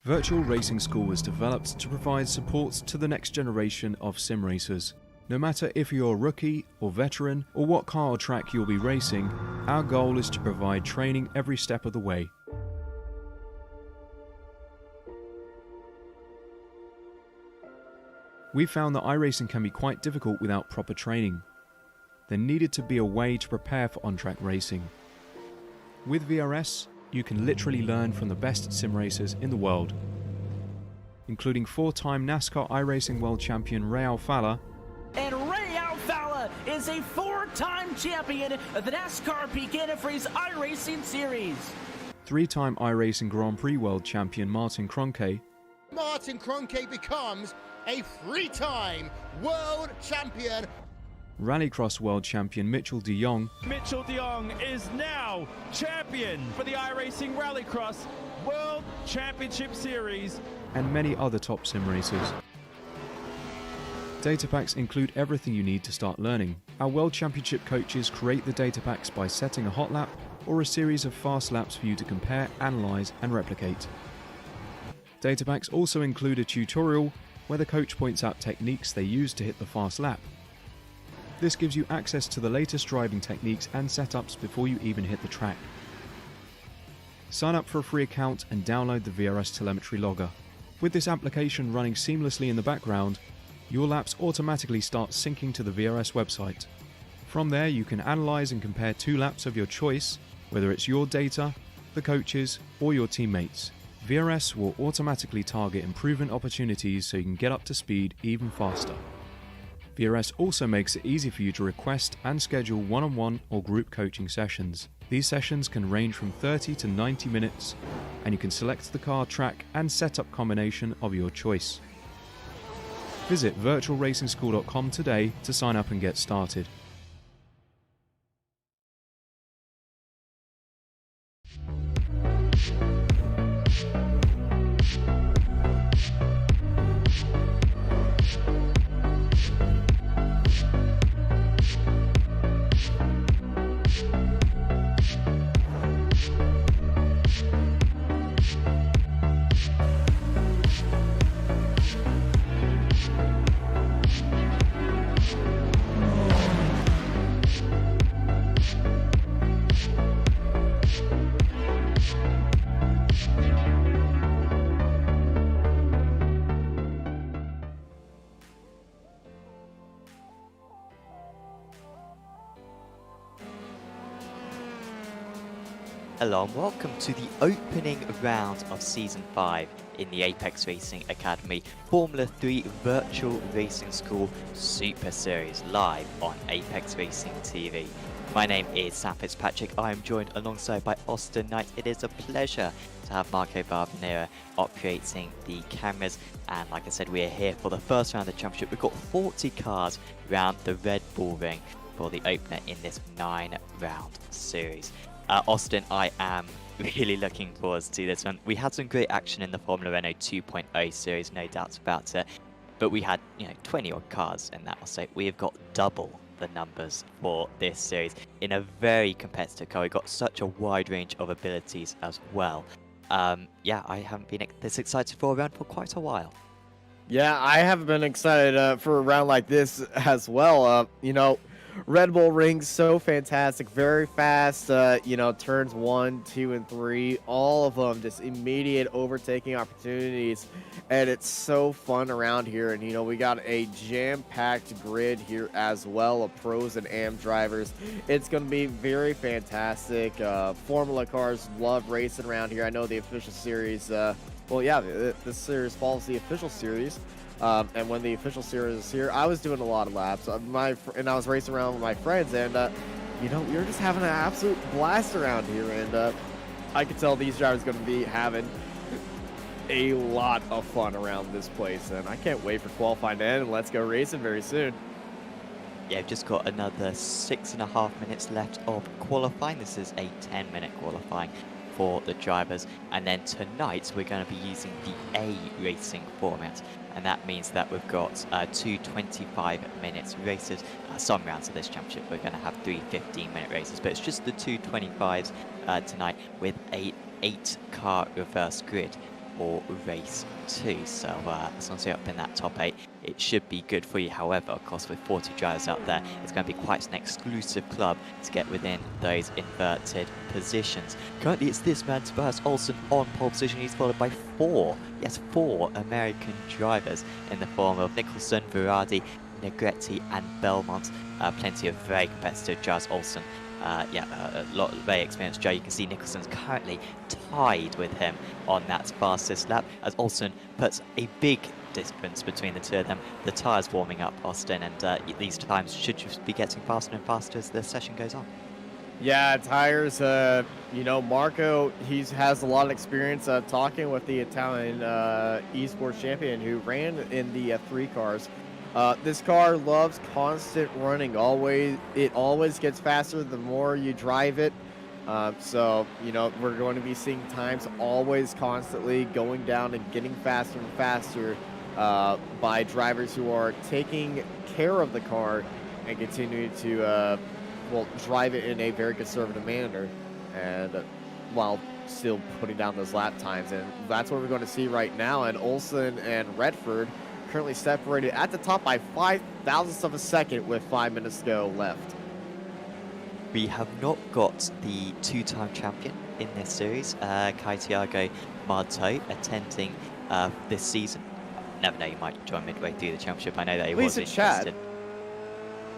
Virtual Racing School was developed to provide support to the next generation of sim racers. No matter if you're a rookie or veteran or what car or track you'll be racing, our goal is to provide training every step of the way. We found that iRacing can be quite difficult without proper training. There needed to be a way to prepare for on-track racing. With VRS, you can literally learn from the best sim racers in the world, including 4-time NASCAR iRacing World Champion Ray Alfala. And Ray Alfala is a 4-time champion of the NASCAR Peak Antifreeze iRacing Series. 3-time iRacing Grand Prix World Champion Martin Kroenke. Martin Kroenke becomes a 3-time world champion. Rallycross World Champion Mitchell de Jong. Mitchell de Jong is now champion for the iRacing Rallycross World Championship Series. And many other top sim racers. Data packs include everything you need to start learning. Our World Championship coaches create the data packs by setting a hot lap or a series of fast laps for you to compare, analyze, and replicate. Data packs also include a tutorial where the coach points out techniques they use to hit the fast lap. This gives you access to the latest driving techniques and setups before you even hit the track. Sign up for a free account and download the VRS telemetry logger. With this application running seamlessly in the background, your laps automatically start syncing to the VRS website. From there, you can analyze and compare 2 laps of your choice, whether it's your data, the coaches, or your teammates. VRS will automatically target improvement opportunities so you can get up to speed even faster. VRS also makes it easy for you to request and schedule one-on-one or group coaching sessions. These sessions can range from 30 to 90 minutes, and you can select the car, track, and setup combination of your choice. Visit virtualracingschool.com today to sign up and get started. Hello and welcome to the opening round of Season 5 in the Apex Racing Academy Formula 3 Virtual Racing School Super Series live on Apex Racing TV. My name is Sam Fitzpatrick. I am joined alongside by Austin Knight. It is a pleasure to have Marco Barbanera operating the cameras, and like I said, we are here for the first round of the championship. We've got 40 cars around the Red Bull Ring for the opener in this 9-round series. Austin, I am really looking forward to this one. We had some great action in the Formula Renault 2.0 series, no doubts about it. But we had, 20 odd cars in that, so we have got double the numbers for this series in a very competitive car. We've got such a wide range of abilities as well. Yeah, I haven't been this excited for a round for quite a while. Yeah, I have been excited for a round like this as well. Red Bull Ring, so fantastic, very fast, turns 1, 2, and 3, all of them just immediate overtaking opportunities, and it's so fun around here. And we got a jam-packed grid here as well of pros and AM drivers. It's going to be very fantastic. Formula cars love racing around here. I know the official series, this series follows the official series. And when the official series was here, I was doing a lot of laps. And I was racing around with my friends, and we were just having an absolute blast around here. And I could tell these drivers are going to be having a lot of fun around this place. And I can't wait for qualifying to end. And let's go racing very soon. Yeah, we've just got another 6.5 minutes left of qualifying. This is a 10-minute qualifying for the drivers, and then tonight we're going to be using the A racing format, and that means that we've got 2 25-minute races. Some rounds of this championship we're going to have 3 15-minute races, but it's just the 2 25s tonight with a 8-car reverse grid. or race 2. So as long as you're up in that top 8, it should be good for you. However, of course, with 40 drivers out there, it's going to be quite an exclusive club to get within those inverted positions. Currently, it's this man, Tobias Olsen, on pole position. He's followed by 4 American drivers in the form of Nicholson, Virardi, Negretti and Belmont. Plenty of very competitive drivers. Olsen, a lot of very experienced Joe. You can see Nicholson's currently tied with him on that fastest lap, as Olsen puts a big difference between the two of them. The tyres warming up, Austin, and these times should just be getting faster and faster as the session goes on. Yeah, tires, you know, Marco, he has a lot of experience talking with the Italian esports champion who ran in the 3 cars. This car loves constant running. It always gets faster the more you drive it. So, you know, we're going to be seeing times always constantly going down and getting faster and faster by drivers who are taking care of the car and continuing to drive it in a very conservative manner, and while still putting down those lap times. And that's what we're going to see right now. And Olsen and Redford currently separated at the top by 0.005 of a second with 5 minutes to go left. We have not got the 2-time champion in this series, Thiago Marteau, attending this season. Never know, he might join midway through the championship. I know that he was interested.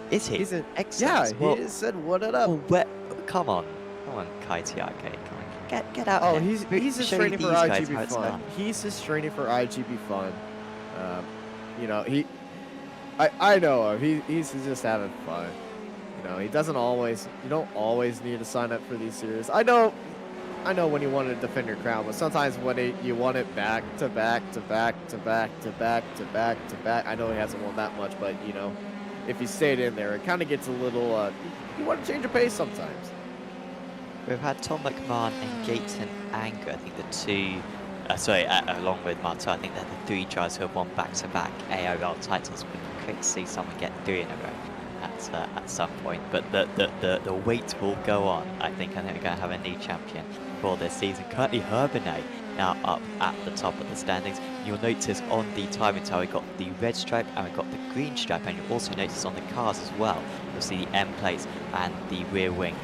Is he? He's Excellent. Yeah, he said, "What it up?" Well, come on, Thiago, come on, get out. Oh, there. he's just Show training for these guys how IGB it's fun. done. He's just training for IGB fun. You know, I know him. He's just having fun. You know, he doesn't always. You don't always need to sign up for these series. I know when you want to defend your crown, but sometimes when you want it back to back to back to back to back to back to back. I know he hasn't won that much, but you know, if he stayed in there, it kind of gets a little. You want to change your pace sometimes. We've had Tom McMahon and Gaten Anger, I think the 2. Along with Marta, I think they're the 3 drivers who have won back-to-back ARL titles. We'd be quick to see someone get 3 in a row at some point, but the wait will go on. I think we're going to have a new champion for this season. Currently, Herbinet now up at the top of the standings. You'll notice on the timing tower, we've got the red stripe and we've got the green stripe, and you'll also notice on the cars as well, you'll see the M plates and the rear wing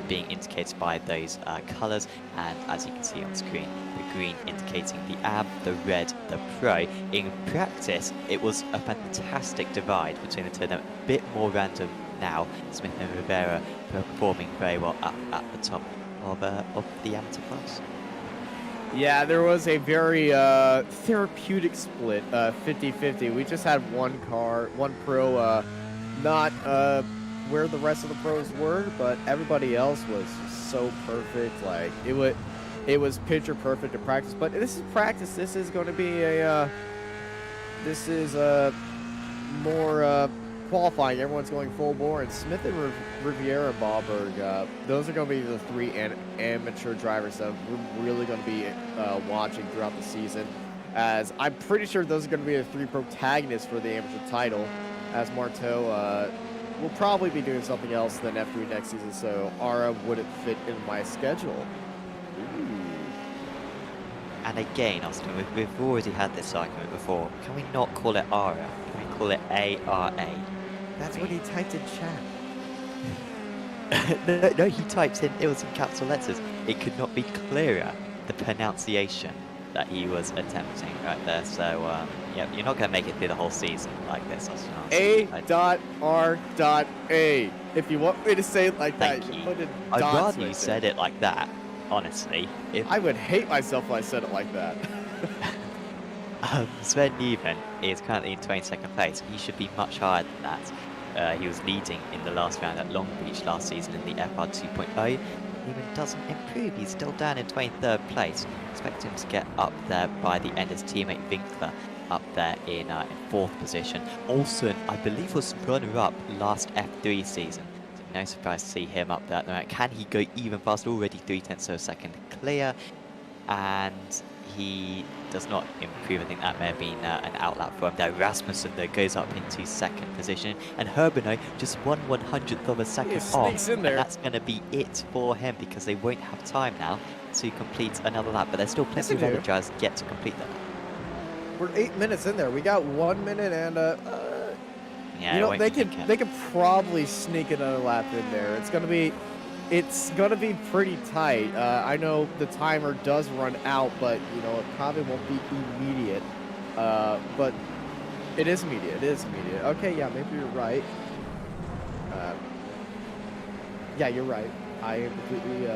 being indicated by those colours, and as you can see on screen, the green indicating the AM, the red the Pro. In practice, it was a fantastic divide between the two of them, a bit more random now. Smith and Rivera performing very well up at the top of the amateur class. Yeah, there was a very therapeutic split, 50-50. We just had one pro, not where the rest of the pros were, but everybody else was so perfect. Like it was picture perfect in practice. But this is practice. This is going to be more qualifying. Everyone's going full bore, and Smith and Riviera and Bauberg, those are going to be the 3 amateur drivers that we're really going to be watching throughout the season, as I'm pretty sure those are going to be the 3 protagonists for the amateur title, as Marteau will probably be doing something else than F3 next season, so ARA wouldn't fit in my schedule. Ooh. And again, Austin, we've already had this argument before. Can we not call it ARA? Can we call it ARA? That's what he typed in chat. No, he typed in, it was in capital letters. It could not be clearer, the pronunciation that he was attempting right there. So, yeah, you're not going to make it through the whole season like this, Austin. A.R.A. If you want me to say it like that, you put it. I'd rather you said it like that, honestly. I would hate myself if I said it like that. Sven Nieven is currently in 22nd place. He should be much higher than that. He was leading in the last round at Long Beach last season in the FR 2.0. Nieven doesn't improve. He's still down in 23rd place. Expect him to get up there by the end. His teammate Winkler up there in 4th position. Olsen, I believe, was runner-up last F3 season. So no surprise to see him up there at the moment. Can he go even faster? Already 0.3 of a second clear. And he does not improve. I think that may have been an outlap for him there. Rasmussen, though, goes up into 2nd position. And Herbineau just 1/100th of a second off. In there. And that's going to be it for him, because they won't have time now to complete another lap, but there's still plenty of other drivers yet to complete that. We're 8 minutes in there. We got 1 minute and Yeah, you know, they could probably sneak another lap in there. It's gonna be pretty tight. I know the timer does run out, but you know it probably won't be immediate. But it is immediate. It is immediate. Okay, yeah, maybe you're right. Yeah, you're right. I am completely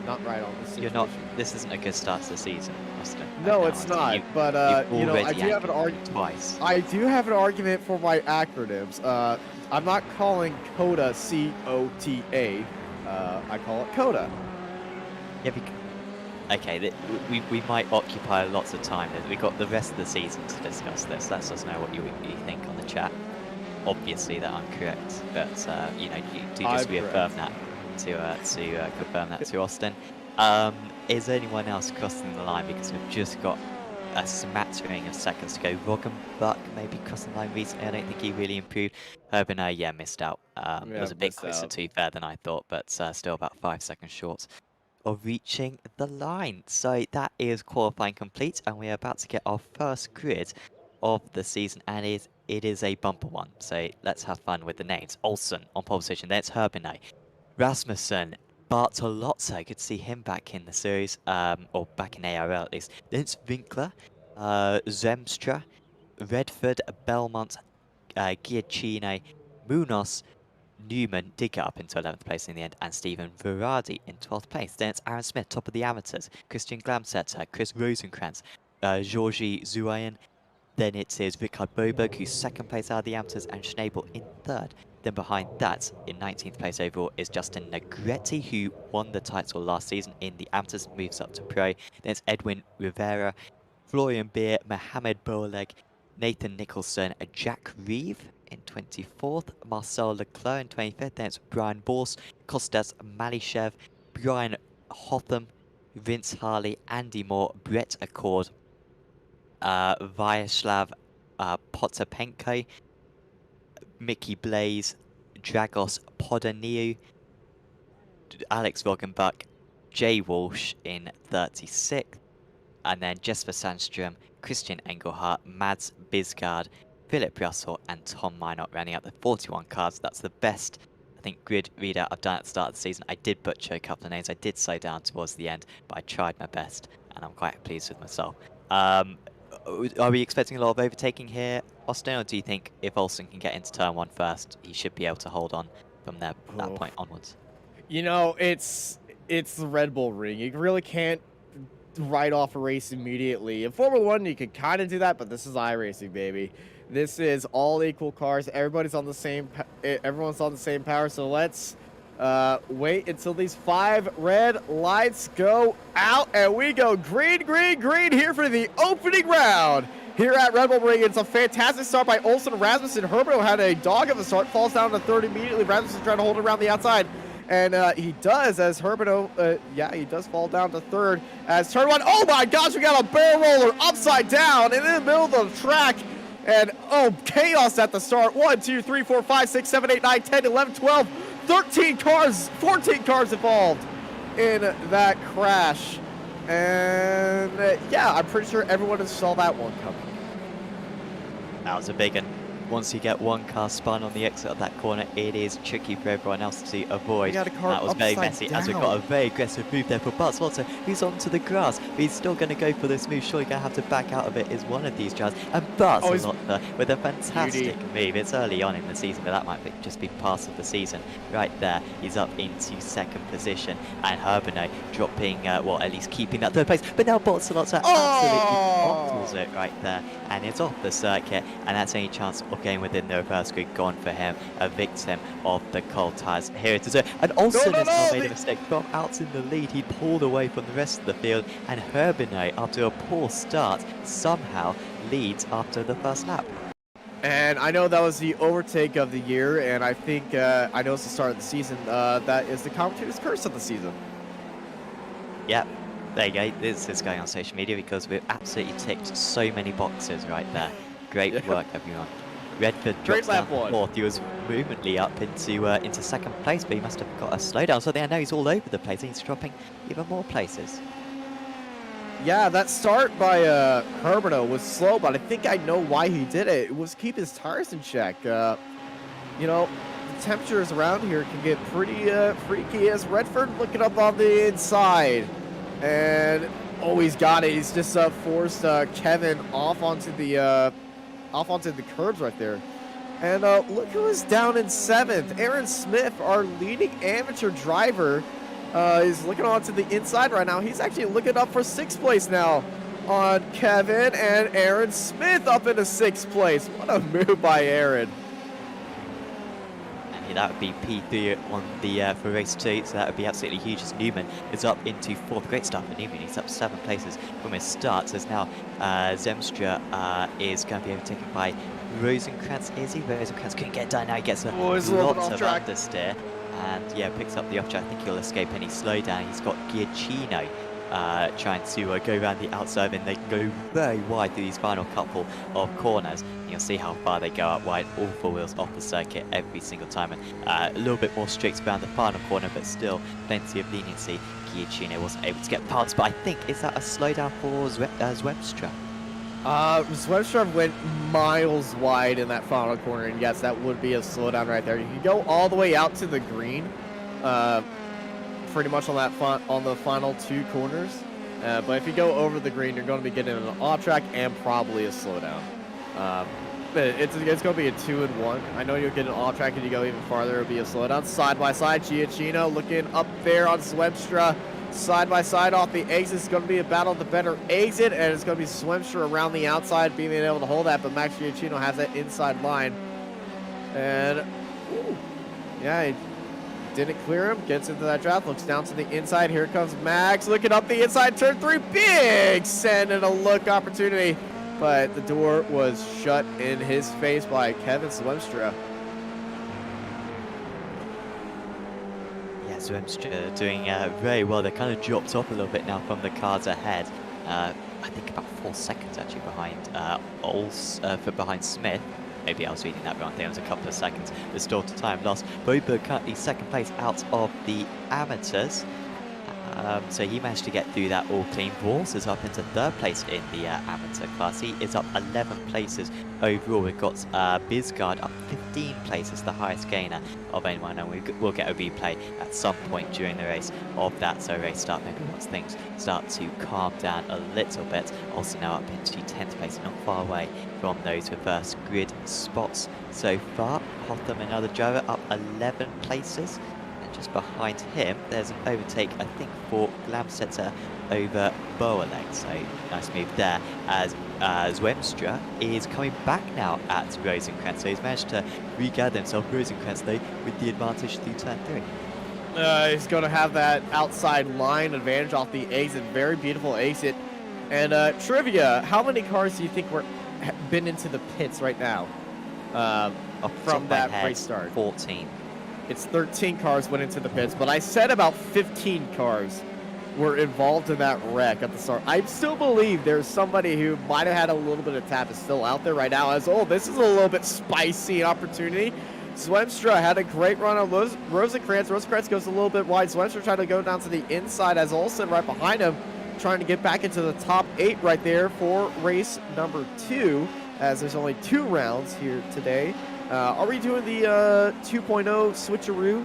not right on this situation. You're not. This isn't a good start to the season, Austin. No, it's not. But you know, I do have an argument twice. I do have an argument for my acronyms. I'm not calling COTA C-O-T-A. I call it COTA. Yeah, okay, we might occupy lots of time. We've got the rest of the season to discuss this. Let us know what you think on the chat. Obviously that I'm correct, but you know, you do just reaffirm that to confirm that to Austin. Is anyone else crossing the line? Because we've just got a smattering of seconds to go. Roggenbuck maybe crossing the line recently. I don't think he really improved. Urban, yeah, missed out. It was a bit closer to be fair than I thought, but still about 5 seconds short of reaching the line. So that is qualifying complete, and we are about to get our first grid of the season, and it is a bumper one. So let's have fun with the names. Olsen on pole position. Then it's Herbinay, Rasmussen, Bartolozzo. Good to see him back in the series, or back in ARA at least. Then it's Winkler, Zemstra, Redford, Belmont, Giacchino, Munoz, Newman did get up into 11th place in the end, and Stephen Verardi in 12th place. Then it's Aaron Smith, top of the amateurs, Christian Glamsetter, Chris Rosenkrantz, Georgi Zuayan. Then it is Richard Boberg, who's 2nd place out of the amateurs, and Schnabel in 3rd. Then behind that, in 19th place overall, is Justin Negretti, who won the title last season in the amateurs, moves up to pro. Then it's Edwin Rivera, Florian Beer, Mohamed Boleg, Nathan Nicholson, Jack Reeve in 24th, Marcel Leclerc in 25th. Then it's Brian Bors, Kostas Malishev, Brian Hotham, Vince Harley, Andy Moore, Brett Accord, Vyacheslav Potapenko, Mickey Blaze, Dragos Podaniu, Alex Roggenbuck, Jay Walsh in 36th, and then Jesper Sandström, Christian Engelhardt, Mads Bisgaard, Philip Russell, and Tom Minot rounding out the 41 cars. That's the best, I think, grid readout I've done at the start of the season. I did butcher a couple of names. I did slow down towards the end, but I tried my best, and I'm quite pleased with myself. Are we expecting a lot of overtaking here, Austin, or do you think if Olsen can get into turn 1 first, he should be able to hold on from there, that point onwards? You know, it's the Red Bull ring. You really can't write off a race immediately. In Formula 1, you can kind of do that, but this is iRacing, baby. This is all equal cars. Everybody's on the same. Everyone's on the same power. So let's wait until these 5 red lights go out, and we go green, green, green here for the opening round. Here at Red Bull Ring, it's a fantastic start by Olsen. Rasmussen Herberto had a dog of a start, falls down to 3rd immediately. Rasmussen trying to hold it around the outside. And he does, as Herberto, yeah, he does fall down to 3rd as turn 1. Oh my gosh, we got a barrel roller upside down in the middle of the track. And oh, chaos at the start. 1, 2, 3, 4, 5, 6, 7, 8, 9, 10, 11, 12, 13 cars, 14 cars involved in that crash. And yeah, I'm pretty sure everyone saw that one coming. That was a big one. Once you get one car spun on the exit of that corner, it is tricky for everyone else to avoid. That was very messy, as we've got a very aggressive move there for Bartolozzo, who's onto the grass. But he's still going to go for this move. Surely going to have to back out of it is one of these drivers. And Bartolozzo with a fantastic move. It's early on in the season, but that might just be part of the season. Right there, he's up into 2nd position. And Herbinay dropping, well, at least keeping that 3rd place. But now Bartolozzo absolutely bottles it right there. And it's off the circuit. And that's any chance of getting within the reverse grid gone for him, a victim of the cold tyres. Here it is, and Olsen has now made a mistake. From out in the lead, he pulled away from the rest of the field, and Herbinay, after a poor start, somehow leads after the first lap. And I know that was the overtake of the year, and I think, I know it's the start of the season, that is the commentator's curse of the season. Yep. There you go. This is going on social media because we've absolutely ticked so many boxes right there. Great work, everyone. Redford drops down 4th. He was movemently up into 2nd place, but he must have got a slowdown. So there, now he's all over the place, and he's dropping even more places. Yeah, that start by Hermano was slow, but I think I know why he did it. It was to keep his tires in check. You know, the temperatures around here can get pretty freaky as Redford looking up on the inside. And he's got it. He's just forced Kevin off onto the curbs right there. And look who is down in 7th. Aaron Smith, our leading amateur driver, is looking onto the inside right now. He's actually looking up for 6th place now on Kevin, and Aaron Smith up into 6th place. What a move by Aaron. And that would be P3 on the for race 2, so that would be absolutely huge as Newman is up into 4th. Great start for Newman. He's up 7 places from his start. So now Zemstra is going to be overtaken by Rosenkrantz. Is he? Rosenkrantz couldn't get done. Now he gets a lot of understeer. And yeah, picks up the off track. I think he'll escape any slowdown. He's got Giacchino trying to go around the outside, and they go very wide through these final couple of corners. And you'll see how far they go out wide, all 4 wheels off the circuit every single time. And a little bit more strict around the final corner, but still plenty of leniency. Giacchino wasn't able to get past, but I think, is that a slowdown for Zwemstra? Zwemstra went miles wide in that final corner, and yes, that would be a slowdown right there. You can go all the way out to the green, pretty much on that on the final 2 corners. But if you go over the green, you're going to be getting an off track and probably a slowdown. It's going to be a 2 and 1. I know you'll get an off track, and you go even farther, it'll be a slowdown. Side by side, Giacchino looking up there on Zwemstra. Side by side off the exit. It's going to be a battle of the better exit, and it's going to be Zwemstra around the outside being able to hold that, but Max Giacchino has that inside line. And, yeah, he didn't clear him. Gets into that draft, looks down to the inside. Here comes Max looking up the inside, turn 3. Big send and a look opportunity, but the door was shut in his face by Kevin Zwemstra. Zwemstra doing very well. They kind of dropped off a little bit now from the cars ahead. I think about 4 seconds actually behind behind Smith. Maybe I was reading that wrong. I think it was a couple of seconds restored to time lost. Boberg currently 2nd place out of the amateurs. So he managed to get through that all clean. Walls is up into 3rd place in the amateur class. He is up 11 places overall. We've got Bisgard up 15 places, the highest gainer of anyone, and we'll get a replay at some point during the race of that. So race start, maybe once things start to calm down a little bit. Also now up into 10th place, not far away from those reverse grid spots so far. Hotham, another driver, up 11 places. Just behind him, there's an overtake, I think, for Glamsetter over Boerleg. So nice move there as Zwemstra is coming back now at Rosenkrantz. So he's managed to regather himself. Rosenkrantz, though, with the advantage through turn 3. He's going to have that outside line advantage off the exit. Very beautiful exit. And trivia, how many cars do you think been into the pits right now from that race start? 14. It's 13 cars went into the pits, but I said about 15 cars were involved in that wreck at the start. I still believe there's somebody who might have had a little bit of tap is still out there right now as, this is a little bit spicy opportunity. Zwemstra had a great run on Rosenkrantz. Rosenkrantz goes a little bit wide. Zwemstra tried to go down to the inside as Olsen right behind him, trying to get back into the top 8 right there for race number 2, as there's only 2 rounds here today. Are we doing the 2.0 switcheroo,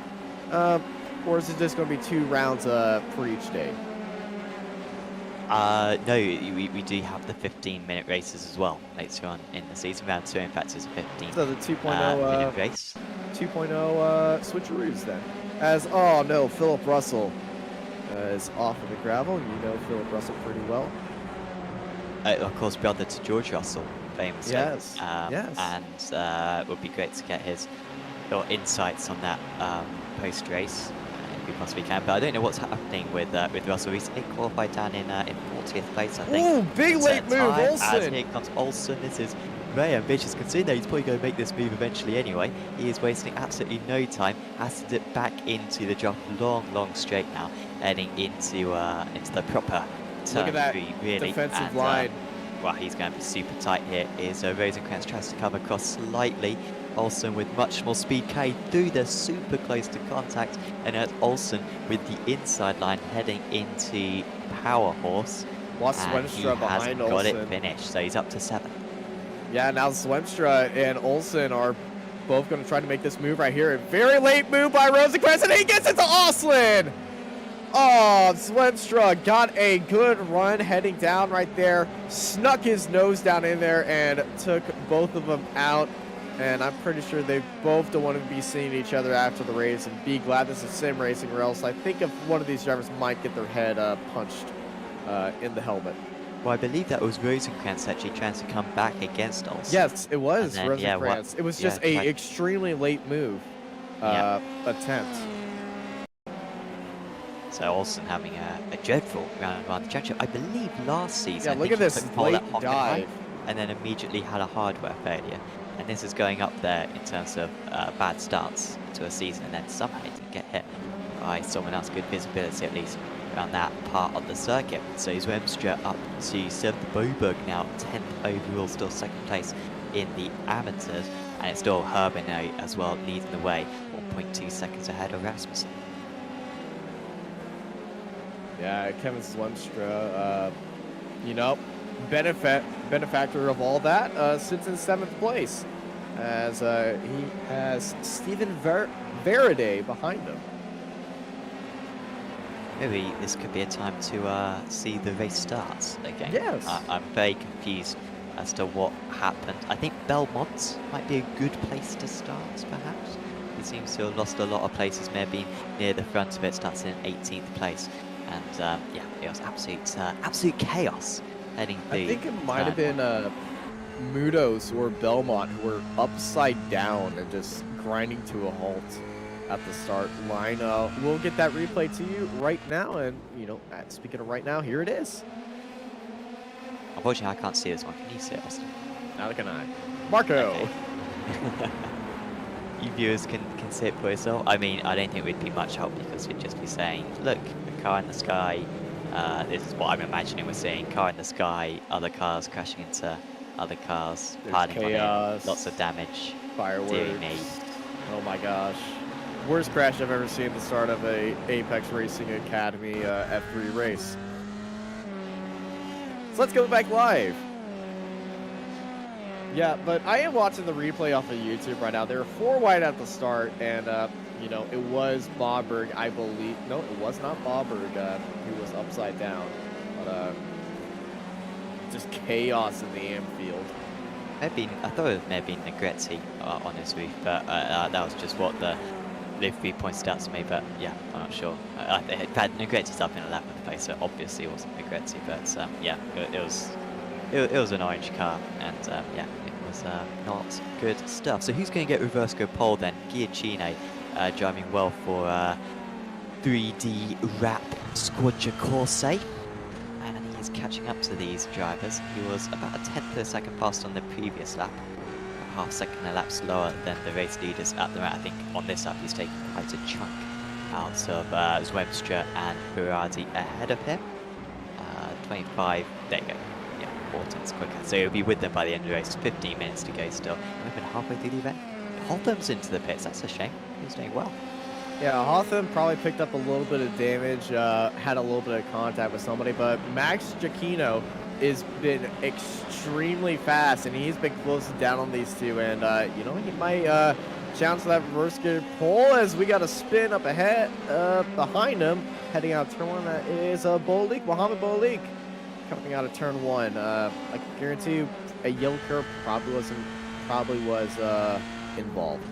or is it just going to be 2 rounds for each day? No, we do have the 15-minute races as well later on in the season. Round 2, in fact, is a 15 so the 2.0 minute race. 2.0 switcheroos then. As, Philip Russell is off of the gravel. You know Philip Russell pretty well. Of course, brother to George Russell. Famously. Yes. Yes. And it would be great to get his little insights on that post-race if we possibly can. But I don't know what's happening with Russell. Recently qualified down in 40th place, I think. Ooh, big late move, Olsen. As here comes Olsen. This is very ambitious. Considering he's probably going to make this move eventually anyway. He is wasting absolutely no time. Has to dip back into the drop. Long straight now, heading into the proper turn. Look at that 3, really. defensive line. Well, he's going to be super tight here. Is Rosenkrantz tries to come across slightly. Olsen with much more speed carried through. They're super close to contact. And at Olsen with the inside line heading into Power Horse. Lost and he Swemstra has behind got Olsen. it finished, so he's up to 7. Yeah, now Swemstra and Olsen are both going to try to make this move right here. A very late move by Rosenkrantz, and he gets it to Oslin! Oh, Swemstra got a good run heading down right there, snuck his nose down in there, and took both of them out. And I'm pretty sure they both don't want to be seeing each other after the race and be glad this is sim racing, or else I think if one of these drivers might get their head punched in the helmet. Well, I believe that was Rosenkrantz actually trying to come back against Olsen. Yes, it was And then, yeah, Rosenkrantz. It was just a extremely late move attempt. So Olsen having a dreadful round advantage. Actually, I believe last season, Yeah, look at this late late dive. and then immediately had a hardware failure. And this is going up there in terms of bad starts to a season, and then somehow he didn't get hit by someone else. Good visibility at least around that part of the circuit. So Zwemstra up to 7th. Boberg now 10th overall, still 2nd place in the amateurs, and it's still Herbino as well leading the way, 1.2 seconds ahead of Rasmussen. Yeah, Kevin Zwemstra, you know, benefactor of all that, sits in 7th place, as he has Steven Veraday behind him. Maybe this could be a time to see the race starts again. Yes. I'm very confused as to what happened. I think Belmont might be a good place to start, perhaps. He seems to have lost a lot of places, may have been near the front of it, starts in 18th place. And yeah, it was absolute chaos heading through. I think it might have been Mudos or Belmont who were upside down and just grinding to a halt at the start line. We'll get that replay to you right now, and you know, speaking of right now, here it is. Unfortunately, I can't see this one. Can you see it, Austin? Neither can I. Marco. Okay. You viewers can see it for yourself. I mean, I don't think we'd be much help because we'd just be saying, look, a car in the sky. This is what I'm imagining we're seeing. Car in the sky, other cars crashing into other cars, piling on it, lots of damage. Fireworks. Dear me. Oh my gosh. Worst crash I've ever seen at the start of a Apex Racing Academy F3 race. So let's go back live. Yeah, but I am watching the replay off of YouTube right now. There were 4 wide at the start, and you know, it was Bobberg, I believe. No, it was not Bobberg who was upside down, but just chaos in the Amfield. Maybe I thought it may have been Negretti on his roof, but that was just what the livery pointed out to me. But yeah, I'm not sure. In fact, Negretti's up in 11th place, so obviously it wasn't Negretti. But yeah, it was an orange car, and yeah, it was not good stuff. So who's going to get reverse go pole then? Giacchino driving well for 3D Rap Squadra Corse. And he's catching up to these drivers. He was about a 10th of a second past on the previous lap. A half-second elapsed lower than the race leaders at the round. I think on this lap he's taking quite a chunk out of Zwemstra and Berardi ahead of him. 25, there you go. Yeah, 4 tenths quicker. So he'll be with them by the end of the race. 15 minutes to go still. We've been halfway through the event. Hotham's into the pits. That's a shame. He's doing well. Yeah, Hotham probably picked up a little bit of damage, had a little bit of contact with somebody, but Max Giacchino has been extremely fast, and he's been closing down on these two, and, you know, he might challenge that reverse gear pole as we got a spin up ahead, behind him, heading out of turn 1. That is Bolik, Mohammed Bolik, coming out of turn 1. I can guarantee you a yellow curve probably was involved.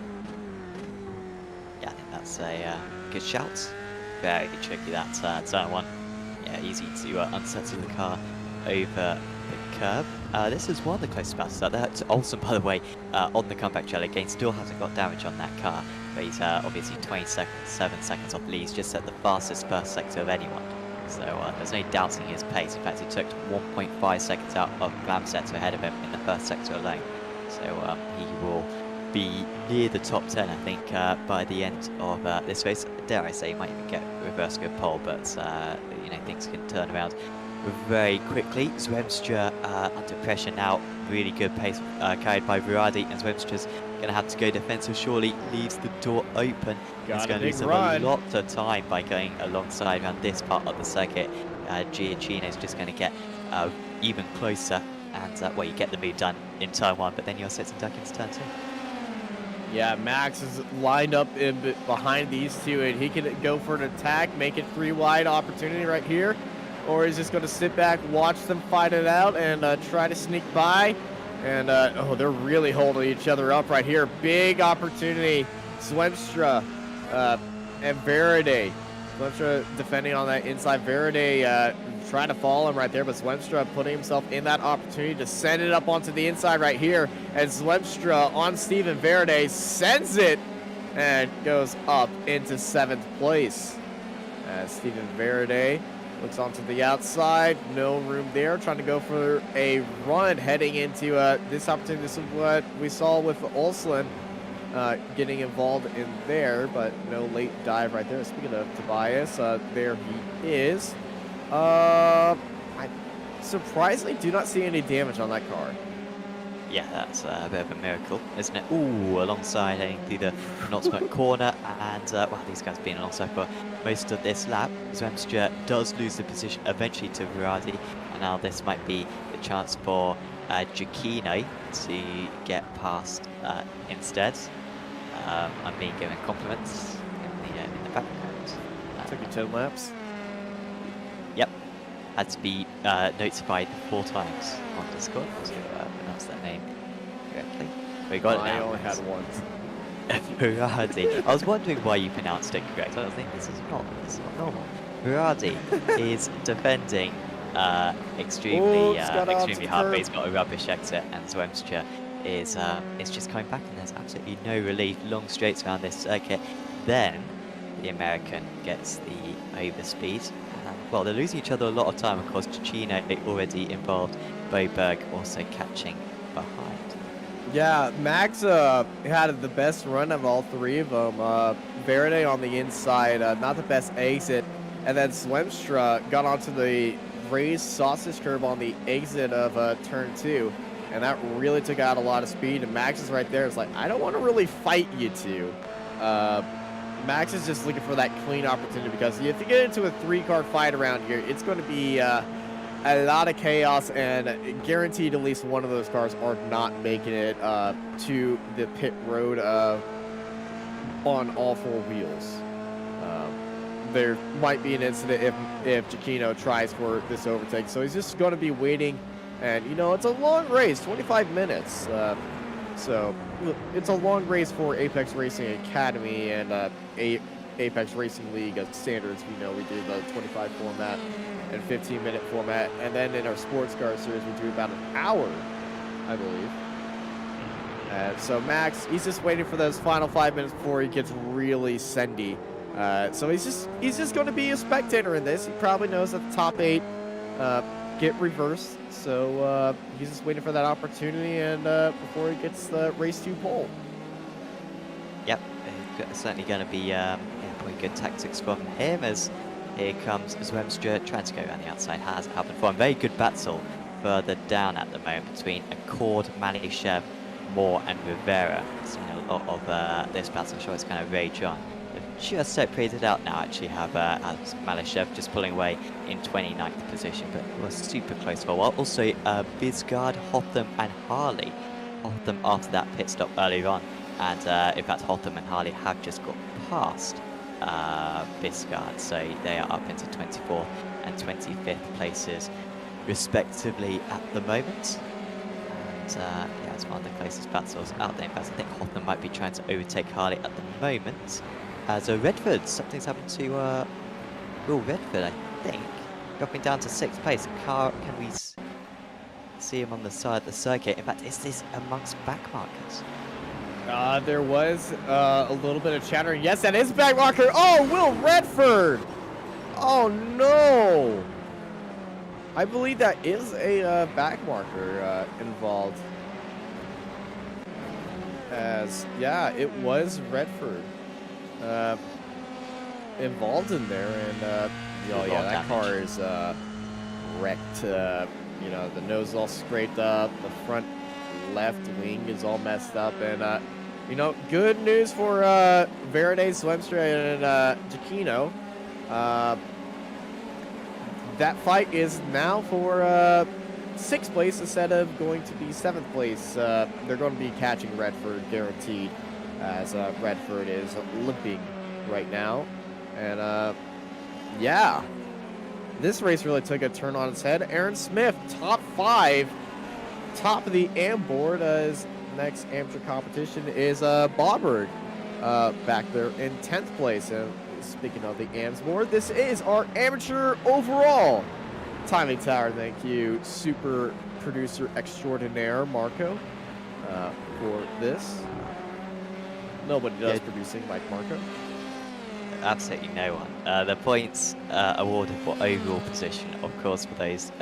Yeah, I think that's a good shout. Very tricky that turn 1. Yeah, easy to unsettle the car over the curb. This is one of the closest battles out there. Olsen, by the way, on the comeback trail again, still hasn't got damage on that car, but he's obviously 7 seconds off lead. He's just set the fastest first sector of anyone. So there's no doubting his pace. In fact, he took 1.5 seconds out of Glamsetter ahead of him in the first sector alone. So he will be near the top 10, I think, by the end of this race. Dare I say, he might even get reverse go pole, but you know, things can turn around very quickly. Zwemstra under pressure now. Really good pace carried by Virardi, and Zwemstra's going to have to go defensive. Surely leaves the door open. He's going to lose a lot of time by going alongside around this part of the circuit. Giacchino's just going to get even closer, and well, you get the move done in turn 1, but then you're sitting duck into turn 2. Yeah, Max is lined up behind these two, and he can go for an attack, make it 3 wide opportunity right here, or he's just going to sit back, watch them fight it out, and try to sneak by. And oh, they're really holding each other up right here. Big opportunity. Zwemstra and Verade. Zwemstra defending on that inside. Verade trying to follow him right there, but Zwemstra putting himself in that opportunity to send it up onto the inside right here. And Zwemstra on Steven Verade sends it and goes up into 7th place. Steven Verade looks onto the outside, no room there, trying to go for a run heading into this opportunity. This is what we saw with Olslin getting involved in there, but no late dive right there. Speaking of Tobias, there he is. I surprisingly do not see any damage on that car. Yeah, that's a bit of a miracle, isn't it? Ooh, alongside heading through the not smoke corner, and well, these guys have been alongside for most of this lap. Zwemstra does lose the position eventually to Virardi, and now this might be the chance for Giacchino to get past instead. I'm being given compliments in the background. Took you 10 laps. Yep, had to be notified 4 times on Discord to pronounce that name correctly. We got it now. I only had one. Virardi. I was wondering why you pronounced it correct. I was thinking this is not normal. Virardi is defending extremely hard, but he's got a rubbish exit, and Zwemstra is just coming back, and there's absolutely no relief. Long straights around this circuit. Then the American gets the overspeed. Well, they're losing each other a lot of time. Of course, Giacchino already involved. Boberg also catching behind. Yeah, Max had the best run of all 3 of them. Verade on the inside, not the best exit. And then Zwemstra got onto the raised sausage curve on the exit of turn 2. And that really took out a lot of speed. And Max is right there. It's like, I don't want to really fight you two. Max is just looking for that clean opportunity, because if you get into a 3-car fight around here, it's going to be a lot of chaos, and guaranteed at least one of those cars are not making it to the pit road on all 4 wheels. There might be an incident if Giacchino tries for this overtake, so he's just going to be waiting. And, you know, it's a long race, 25 minutes. So it's a long race for Apex Racing Academy and Apex Racing League standards. You know, we do the 25 format and 15-minute format. And then in our sports car series, we do about an hour, I believe. And so Max, he's just waiting for those final 5 minutes before he gets really sendy. So he's just going to be a spectator in this. He probably knows that the top 8 get reversed. So he's just waiting for that opportunity, and before he gets the race 2 pole. Yep, it's certainly going to be probably good tactics from him, as here comes Zwemstra trying to go around the outside. Has happened for him. Very good battle further down at the moment between Accord, Malishev, Moore and Rivera. Seeing a lot of this battle. I'm sure it's going to rage on. Just separated out now, actually have Malishev just pulling away in 29th position, but it was super close for a while. Also Bisgard, Hotham and Harley. Hotham after that pit stop earlier on, and in fact Hotham and Harley have just got past Bisgard, so they are up into 24th and 25th places respectively at the moment. And yeah, it's one of the closest battles out there. In fact, I think Hotham might be trying to overtake Harley at the moment. So Redford, something's happened to Will Redford, I think, dropping down to 6th place. Can we see him on the side of the circuit? In fact, is this amongst backmarkers? There was a little bit of chattering. Yes, that is backmarker. Oh, Will Redford! Oh no! I believe that is a backmarker involved. As yeah, it was Redford. Involved in there, and oh yeah, that car is wrecked. You know, the nose is all scraped up, the front left wing is all messed up, and you know, good news for Verade, Zwemstra, and Giacchino. that fight is now for 6th place instead of going to be 7th place. They're going to be catching Redford guaranteed, as Redford is limping right now. And yeah, this race really took a turn on its head. Aaron Smith, top 5, top of the AM board. His next amateur competition is Bauberg, back there in 10th place. And speaking of the AMS board, this is our amateur overall timing tower. Thank you, super producer extraordinaire Marco, for this. Nobody does producing like Marco. Absolutely no one. The points awarded for overall position, of course, for those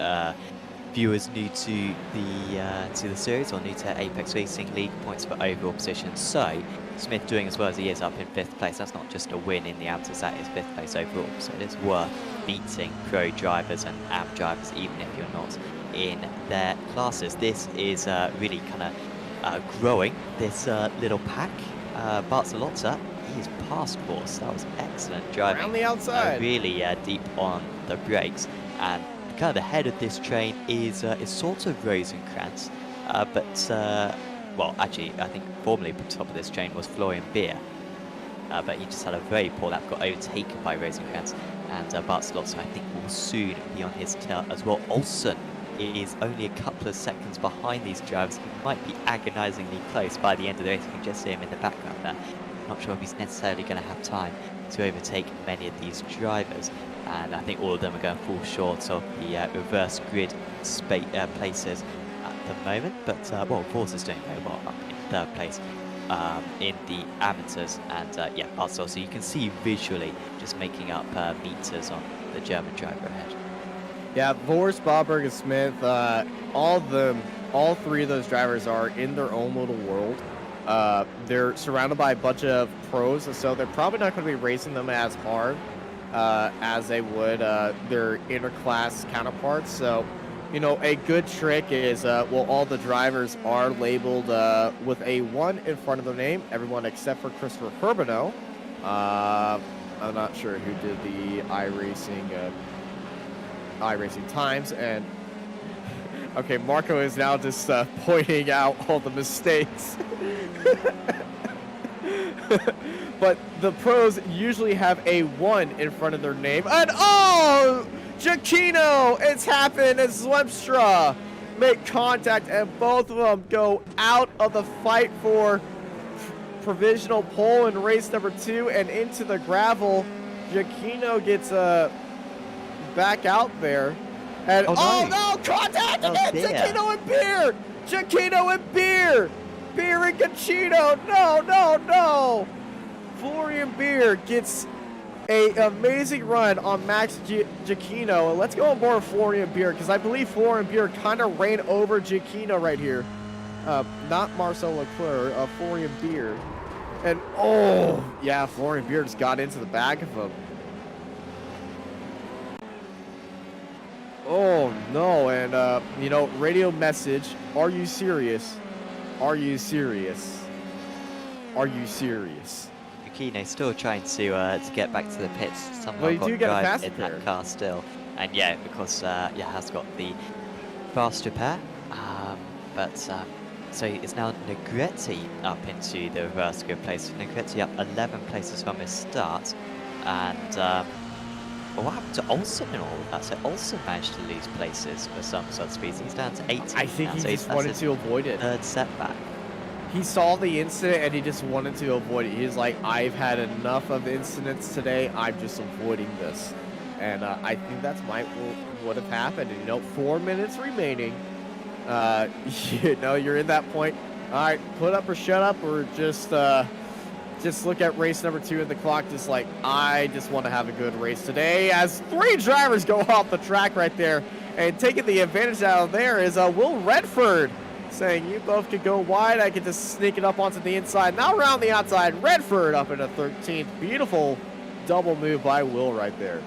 viewers new to the series or new to Apex Racing League, points for overall position. So Smith doing as well as he is up in 5th place. That's not just a win in the amateurs, that is 5th place overall. So it is worth beating pro drivers and AM drivers, even if you're not in their classes. This is really kind of growing, this little pack. Barcelotta, he's past course. That was excellent driving. Around the outside. Really deep on the brakes. And kind of the head of this train is sort of Rosenkrantz. Well, actually, I think formerly the top of this train was Florian Beer. But he just had a very poor lap, got overtaken by Rosenkrantz. And Barcelotta, I think, will soon be on his tail as well. Olsen is only a couple of seconds behind these drivers. He might be agonizingly close by the end of the race. You can just see him in the background there. I'm not sure if he's necessarily going to have time to overtake many of these drivers. And I think all of them are going to fall short of the reverse grid places at the moment. But, well, Force is doing very well up in 3rd place in the amateurs. And, yeah, also, so you can see visually just making up meters on the German driver ahead. Yeah, Vorst, Bauberg, and Smith, all 3 of those drivers are in their own little world. They're surrounded by a bunch of pros, so they're probably not going to be racing them as hard as they would their interclass counterparts. So, you know, a good trick is, well, all the drivers are labeled with a 1 in front of their name, everyone except for Christopher Herbino. I'm not sure who did the iRacing times, and okay, Marco is now just pointing out all the mistakes. But the pros usually have a 1 in front of their name, and oh, Giacchino, it's happened, and Zwemstra make contact, and both of them go out of the fight for provisional pole in race number 2 and into the gravel. Giacchino gets back out there, and oh no, contact again! Giacchino and Beer! Giacchino and Beer! Beer and Giacchino! No! Florian Beer gets a amazing run on Max Giacchino, and let's go on board Florian Beer, because I believe Florian Beer kind of ran over Giacchino right here. Not Marcel Leclerc, Florian Beer. And oh, yeah, Florian Beer just got into the back of him. Oh no, and you know, radio message, are you serious? Are you serious? Are you serious? Giacchino still trying to get back to the pits. Someone got drive in that car still. And yeah, of course, yeah, has got the faster pair. So it's now Negretti up into the reverse grid place. Negretti up 11 places from his start. And what happened to Olsen in all of that? So Olsen managed to lose places for some sort of speeds. He's down to 18 I think now, he so just wanted to avoid it. 3rd setback. He saw the incident and he just wanted to avoid it. He's like, I've had enough of incidents today. I'm just avoiding this. And I think that's what have happened. And, you know, 4 minutes remaining. You know, you're in that point. All right, put up or shut up, or just look at race number 2 in the clock. Just like, I just want to have a good race today. As 3 drivers go off the track right there, and taking the advantage out of there is Will Redford, saying you both could go wide. I could just sneak it up onto the inside. Now around the outside, Redford up into 13th. Beautiful double move by Will right there.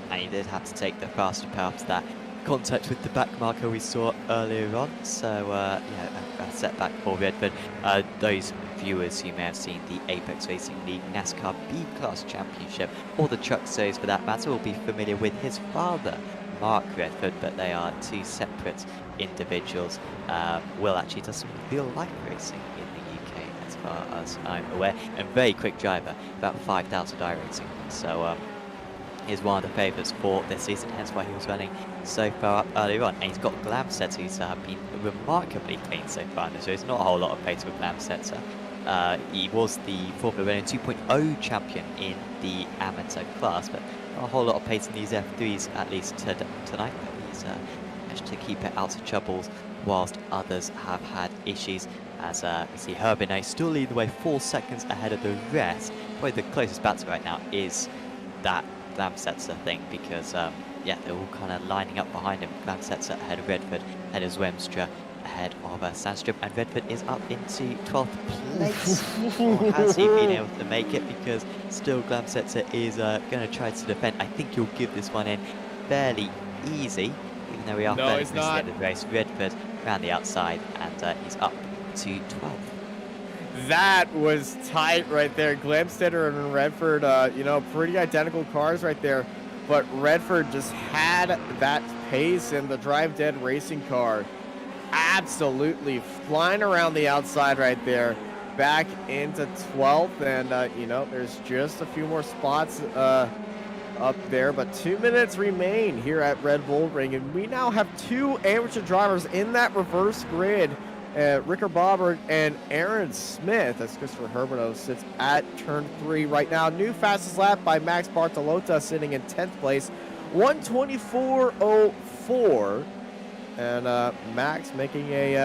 And he did have to take the faster path to that contact with the back marker we saw earlier on. So, yeah, a setback for Redford. Those viewers who may have seen the Apex Racing League NASCAR B-Class Championship, or the Truck Series for that matter, will be familiar with his father, Mark Redford, but they are two separate individuals. Will actually does some real life racing in the UK, as far as I'm aware, and very quick driver, about 5,000 iRacing. So he's one of the favourites for this season, hence why he was running so far up earlier on. And he's got Glamstetter, who's been remarkably clean so far in this race. Not a whole lot of pace with Glamstetter. He was the Formula Renault 2.0 champion in the amateur class, but not a whole lot of pace in these F3s, at least tonight. He's managed to keep it out of troubles, whilst others have had issues. As we see Herbinay still leading the way 4 seconds ahead of the rest. Probably the closest battle right now is that Glamstetter thing, because yeah, they're all kind of lining up behind him. Glamstetter ahead of Redford, ahead of Zwemstra, ahead of Sandström, and Redford is up into 12th place. Or has he been able to make it? Because still Glamstetter is going to try to defend. I think he'll give this one in fairly easy, even though we are fairly close to the end of the race. Redford around the outside, and he's up to 12th. That was tight right there. Glamstetter and Redford, you know, pretty identical cars right there. But Redford just had that pace in the Drive Dead racing car. Absolutely flying around the outside right there. Back into 12th. And, you know, there's just a few more spots up there. But 2 minutes remain here at Red Bull Ring. And we now have 2 amateur drivers in that reverse grid. Rickard Bobberg and Aaron Smith, as Christopher Herbino sits at turn 3 right now. New fastest lap by Max Bartolota, sitting in 10th place, 1:24.04. And Max making a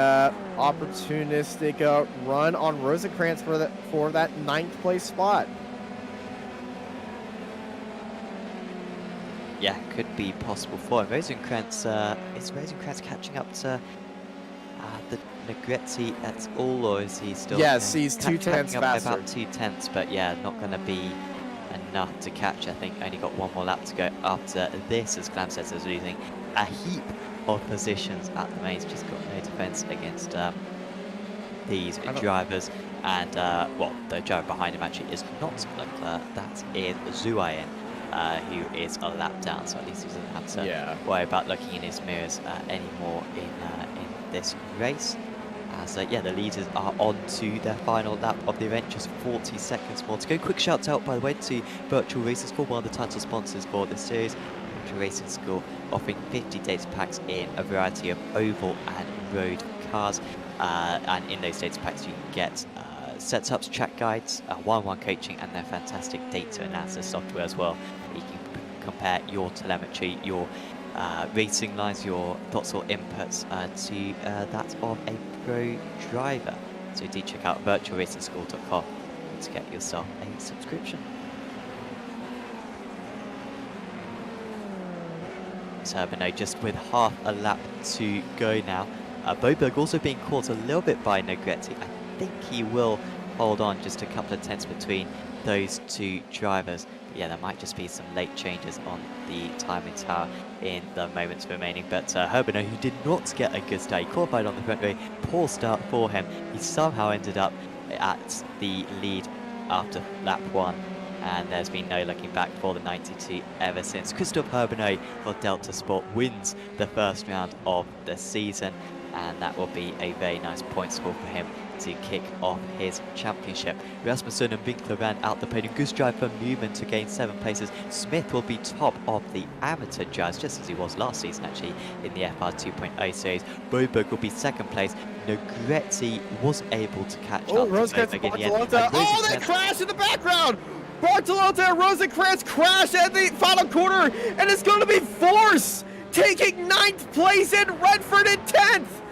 opportunistic run on Rosenkrantz for that 9th place spot. Yeah, could be possible for him. Rosenkrantz, is Rosenkrantz catching up to the Negretti at all, or is he still? Yes, he's 2 tenths faster. About 2 tenths, but yeah, not going to be enough to catch. I think only got 1 more lap to go after this, as Glamstetter is losing a heap of positions at the main. He's just got no defense against these drivers. And well, the driver behind him actually is not Leclerc. That is Zuayen, who is a lap down, so at least he doesn't have to worry about looking in his mirrors anymore in this race. As yeah, the leaders are on to their final lap of the event, just 40 seconds more to go. Quick shout out, by the way, to Virtual Racing School, one of the title sponsors for this series. Virtual Racing School offering 50 data packs in a variety of oval and road cars, and in those data packs you can get setups, track guides, one-on-one coaching, and their fantastic data analysis software as well. You can compare your telemetry, your racing lines, your thoughts or inputs to that of a pro driver. So do check out virtualracingschool.com to get yourself a subscription. So Herbino just with half a lap to go now. Boberg also being caught a little bit by Negretti. I think he will hold on, just a couple of tenths between those 2 drivers. But yeah, there might just be some late changes on the timing tower in the moments remaining. But Herbino, who did not get a good start, he qualified on the front row, poor start for him. He somehow ended up at the lead after lap 1. And there's been no looking back for the 92 ever since. Christophe Herbino for Delta Sport wins the first round of the season, and that will be a very nice point score for him to kick off his championship. Rasmussen and Winkler ran out the podium. Goose drive for Newman to gain 7 places. Smith will be top of the amateur drives, just as he was last season actually in the FR 2.0 series. Boberg will be 2nd place. Negretti wasn't able to catch up to Boberg in the end. Oh, they crashed in the background! Bartolota and Rosenkrantz crash at the final corner, and it's going to be Force taking 9th place and Redford in 10th.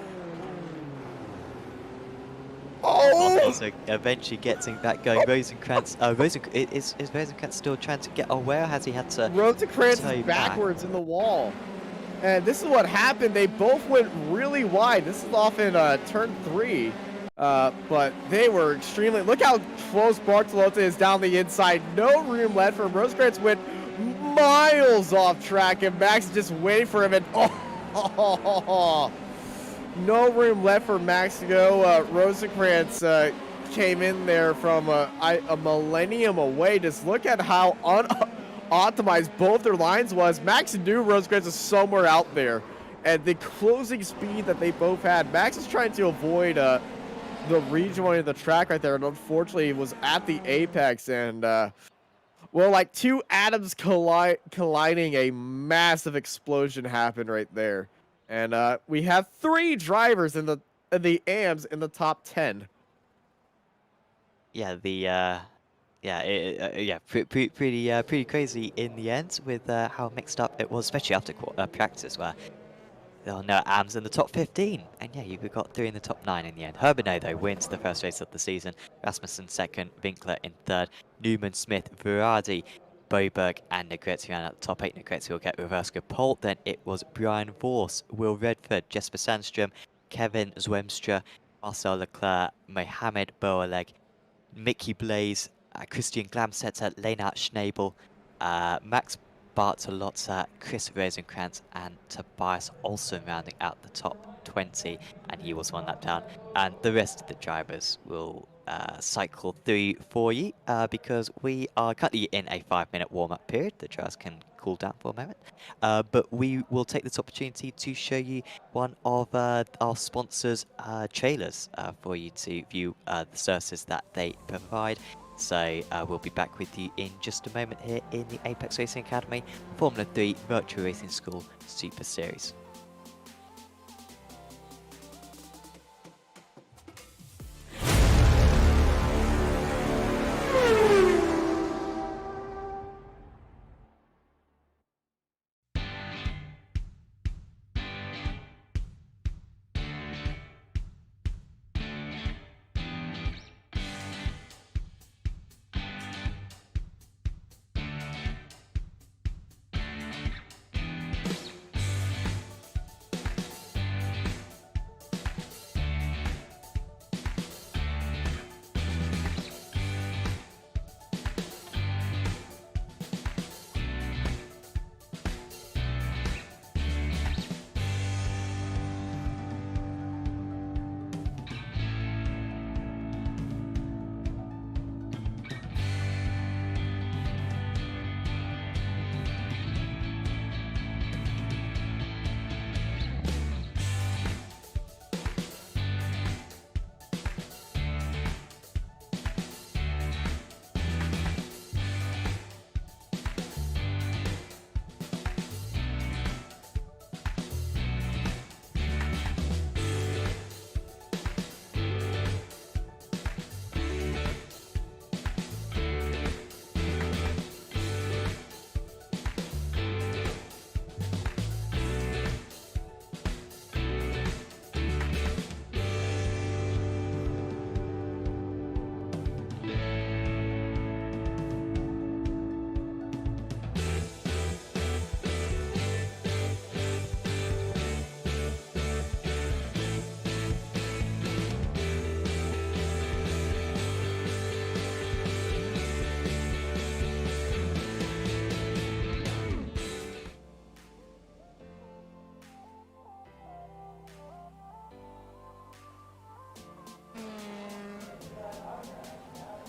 Oh! Also eventually getting that going. Rosenkrantz, is Rosenkrantz still trying to get away, or has he had to? Rosenkrantz is backwards in the wall. And this is what happened. They both went really wide. This is off in turn 3. But they were extremely... Look how close Bartolota is down the inside. No room left for him. Rosenkrantz went miles off track, and Max just waiting for him. And no room left for Max to go. Rosenkrantz came in there from a millennium away. Just look at how optimized both their lines was Max knew Rosecrans is somewhere out there. And the closing speed that they both had, Max is trying to avoid the rejoining of the track right there, and unfortunately was at the apex, and well, like two atoms colliding, a massive explosion happened right there. And we have 3 drivers in the AMs in the top 10. Yeah, pretty crazy in the end with how mixed up it was, especially after practice, where there are no AMs in the top 15. And yeah, you got 3 in the top 9 in the end. Herbenet, though, wins the first race of the season. Rasmussen second, Winkler in third, Newman, Smith, Virardi, Boberg, and Negretti ran at the top 8. Negretti will get reverse good pole. Then it was Brian Vorse, Will Redford, Jesper Sandstrom, Kevin Zwemstra, Marcel Leclerc, Mohamed Boaleg, Mickey Blaze, Christian Glamsetter, Leinart Schnabel, Max Bartolozza, Chris Rosenkrantz, and Tobias Olsen rounding out the top 20, and he was 1 lap down. And the rest of the drivers will cycle through for you because we are currently in a 5-minute warm-up period. The drivers can cool down for a moment, but we will take this opportunity to show you one of our sponsors' trailers for you to view the services that they provide. So we'll be back with you in just a moment here in the Apex Racing Academy Formula 3 Virtual Racing School Super Series.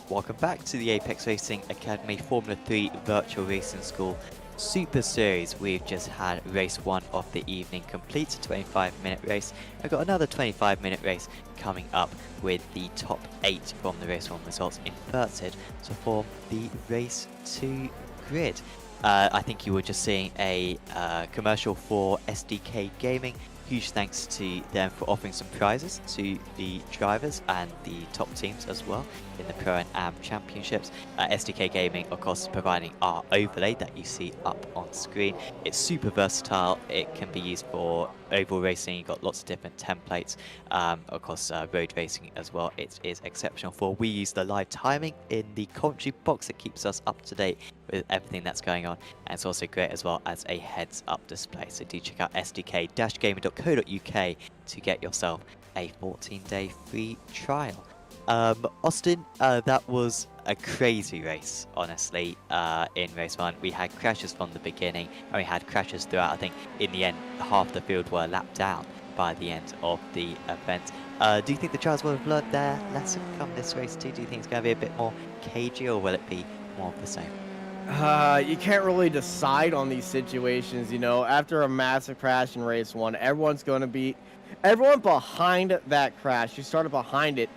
Welcome back to the Apex Racing Academy Formula 3 Virtual Racing School Super Series. We've just had race 1 of the evening complete, a 25-minute race. We've got another 25-minute race coming up with the top 8 from the race 1 results inverted to form the race 2 grid. I think you were just seeing a commercial for SDK Gaming. Huge thanks to them for offering some prizes to the drivers and the top teams as well in the Pro and Am Championships. SDK Gaming, of course, providing our overlay that you see up on screen. It's super versatile. It can be used for oval racing. You've got lots of different templates. Of course, road racing as well. It is exceptional for. We use the live timing in the commentary box. It keeps us up to date with everything that's going on, and it's also great as well as a heads-up display. So do check out sdk-gaming.co.uk to get yourself a 14-day free trial. Austin, that was a crazy race, honestly. In race 1, we had crashes from the beginning, and we had crashes throughout. I think in the end, half the field were lapped down by the end of the event. Do you think the drivers will have learned their lesson come this race too? Do you think it's going to be a bit more cagey, or will it be more of the same? You can't really decide on these situations, you know. After a massive crash in race 1, everyone behind that crash, who started behind it,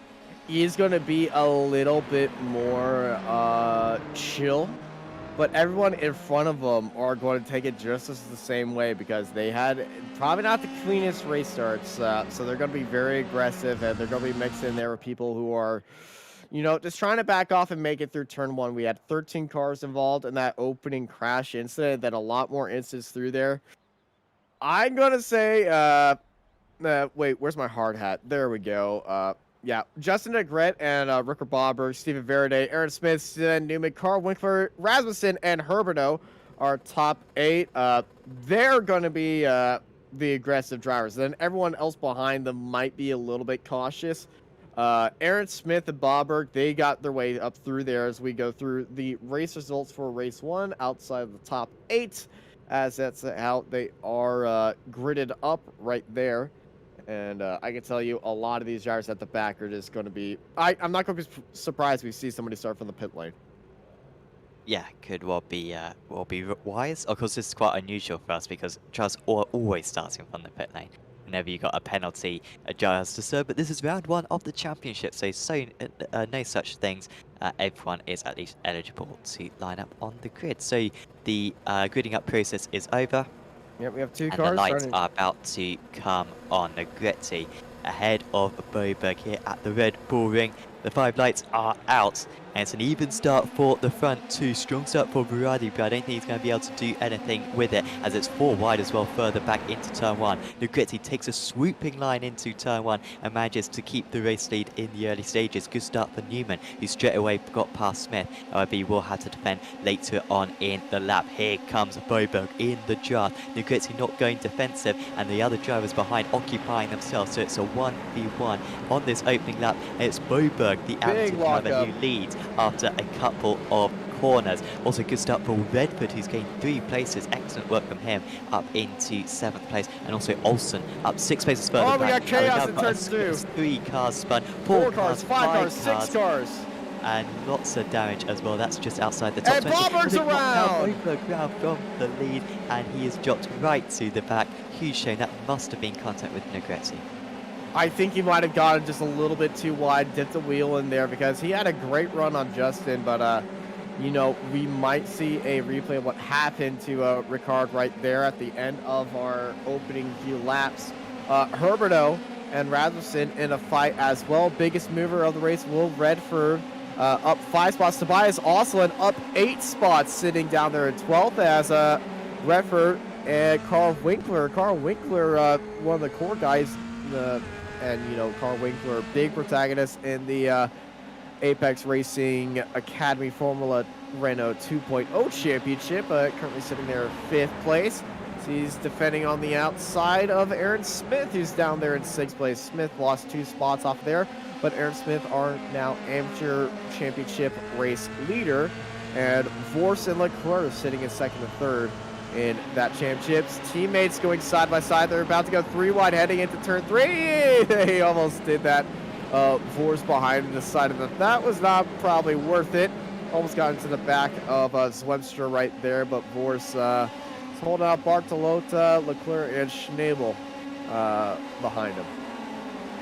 is going to be a little bit more chill. But everyone in front of them are going to take it just as the same way because they had probably not the cleanest race starts. So they're going to be very aggressive, and they're going to be mixed in there with people who are, you know, just trying to back off and make it through turn 1. We had 13 cars involved in that opening crash incident, then a lot more incidents through there. I'm going to say, wait, where's my hard hat? There we go. Yeah, Justin Negret and Ricker Bobberg, Steven Verde, Aaron Smith, Sven Newman, Carl Winkler, Rasmussen, and Herberto are top 8. They're going to be the aggressive drivers. Then everyone else behind them might be a little bit cautious. Aaron Smith and Bobberg, they got their way up through there as we go through the race results for race 1 outside of the top 8, as that's how they are gridded up right there. And I can tell you a lot of these drivers at the back are just going to be... I'm not going to be surprised if we see somebody start from the pit lane. Yeah, could well be wise. Of course, this is quite unusual for us because drivers are always starting from the pit lane. Whenever you got a penalty, a driver has to serve. But this is round 1 of the championship, so no such things. Everyone is at least eligible to line up on the grid. So the gridding up process is over. Yep, we have 2 cars. And the lights are about to come on. Negretti ahead of Boberg here at the Red Bull Ring. The 5 lights are out, and it's an even start for the front 2. Strong start for Viradi, but I don't think he's going to be able to do anything with it, as it's 4 wide as well further back into turn 1. Negretti takes a swooping line into turn 1 and manages to keep the race lead in the early stages. Good start for Newman, who straight away got past Smith. However, he will have to defend later on in the lap. Here comes Boberg in the draft. Negretti not going defensive, and the other drivers behind occupying themselves, so it's a 1v1 on this opening lap. And it's Boberg, the amateur driver, who leads after a couple of corners. Also good start for Redford, who's gained 3 places. Excellent work from him up into 7th place. And also Olsen up 6 places further back. We got chaos in turn 2. 3 cars spun, 4 cars, 5 cars, 6 cars. And lots of damage as well. That's just outside the top 20. And Bobberg's around! Boberg from the lead, and he is dropped right to the back. Huge shame. That must have been contact with Negretti. I think he might have gotten just a little bit too wide, dipped the wheel in there, because he had a great run on Justin, but, you know, we might see a replay of what happened to Ricard right there at the end of our opening few laps. Herberto and Rasmussen in a fight as well. Biggest mover of the race, Will Redford, up 5 spots. Tobias Oslin up 8 spots, sitting down there in 12th as Redford and Carl Winkler. Carl Winkler, one of the core guys, and, you know, Carl Winkler, big protagonist in the Apex Racing Academy Formula Renault 2.0 Championship, currently sitting there 5th place. So he's defending on the outside of Aaron Smith, who's down there in 6th place. Smith lost 2 spots off there, but Aaron Smith are now amateur championship race leader, and Vors and Leclerc sitting in 2nd and 3rd in that championships. Teammates going side by side. They're about to go 3 wide heading into turn 3. They almost did that. Vors behind the side of them. That was not probably worth it. Almost got into the back of Zwemstra right there, but Vors is holding out Bartolota, Leclerc, and Schnabel behind him.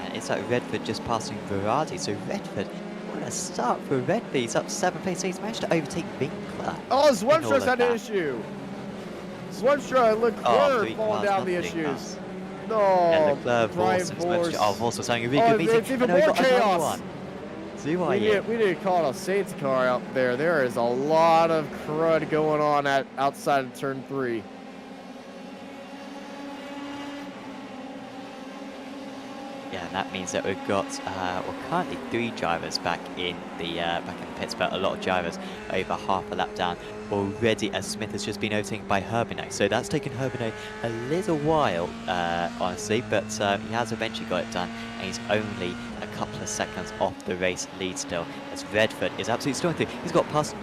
And it's like Redford just passing Viradi. So Redford, what a start for Redford. He's up 7th place. So he's managed to overtake Winkler. Oh, Zwemstra's had an issue. Zwemstra and Leclerc falling down the issues. No, and Leclerc, Brian Vors. Vors. Vors was having a really good meeting. It's even more chaos. We need to call it a safety car out there. There is a lot of crud going on outside of turn 3. Yeah, and that means that we've got currently 3 drivers back in the pits, but a lot of drivers over half a lap down already, as Smith has just been overtaken by Herbino. So that's taken Herbino a little while, honestly, but he has eventually got it done, and he's only a couple of seconds off the race lead still, as Redford is absolutely storming through. He's got past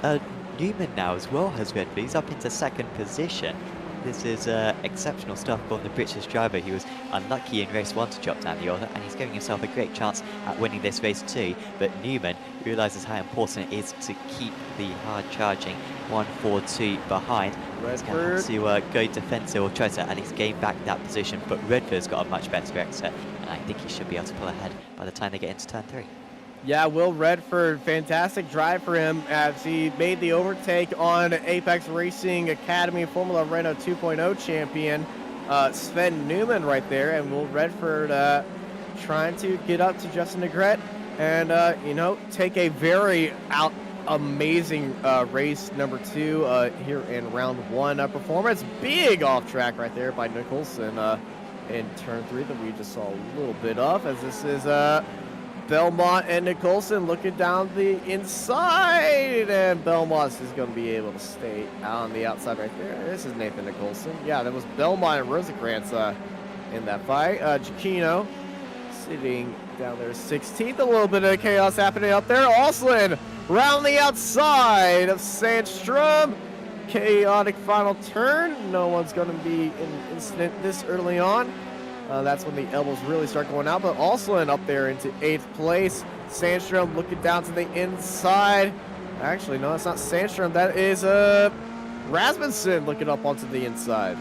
Newman now as well, has Redford. He's up into 2nd position. this is exceptional stuff from the British driver. He was unlucky in race 1 to drop down the order, and he's giving himself a great chance at winning this race too. But Newman realises how important it is to keep the hard charging 142 behind. He's going to have to go defensive or try to at least gain back that position. But Redford's got a much better exit, and I think he should be able to pull ahead by the time they get into turn 3. Yeah, Will Redford, fantastic drive for him as he made the overtake on Apex Racing Academy Formula Renault 2.0 champion Sven Newman right there, and Will Redford trying to get up to Justin Negrete and, you know, take a very amazing race number 2 here in round 1 performance. Big off track right there by Nicholson in turn 3 that we just saw a little bit of, as this is Belmont and Nicholson looking down the inside, and Belmont is going to be able to stay on the outside right there. This is Nathan Nicholson. Yeah, that was Belmont and Rosencrantz in that fight. Giacchino sitting down there 16th. A little bit of chaos happening up there. Oslin round the outside of Sandstrom. Chaotic final turn. No one's going to be in an incident this early on. That's when the elbows really start going out. But Oslin up there into 8th place. Sandstrom looking down to the inside. Actually, no, it's not Sandstrom. That is Rasmussen looking up onto the inside.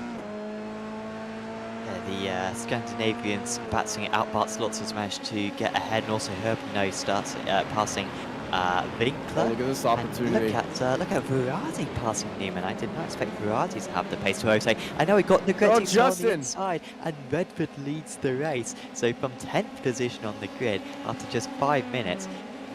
Yeah, the Scandinavians battling it out. Bart Slots has managed to get ahead, and also Herbino starts passing Winkler. Oh, look at this opportunity. Look at Verardi passing Newman. I did not expect Verardi to have the pace to overtake. I know he got the grid on the inside, and Redford leads the race. So from 10th position on the grid, after just 5 minutes,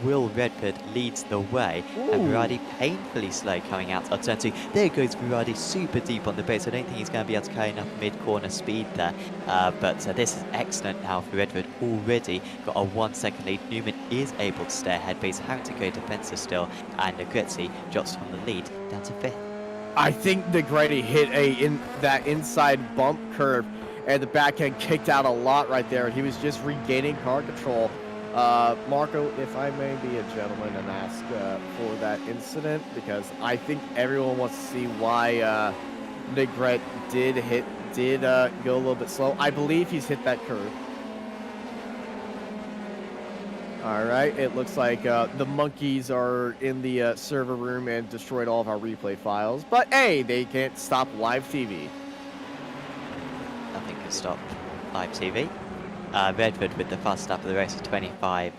Will Redford leads the way. Ooh. And Verardi painfully slow coming out of turn 2. There goes Verardi super deep on the base. I don't think he's going to be able to carry enough mid-corner speed there. But this is excellent now for Redford. Already got a 1 second lead. Newman is able to stay ahead, but he's having to go defensive still. And Negrete drops from the lead down to 5th. I think Negrete hit that inside bump curve, and the backhand kicked out a lot right there. And he was just regaining car control. Marco, if I may be a gentleman and ask for that incident, because I think everyone wants to see why Negrete did go a little bit slow. I believe he's hit that curve. All right, it looks like the monkeys are in the server room and destroyed all of our replay files. But hey, they can't stop live TV. Nothing can stop live TV. Redford with the fast start of the race of 25.0.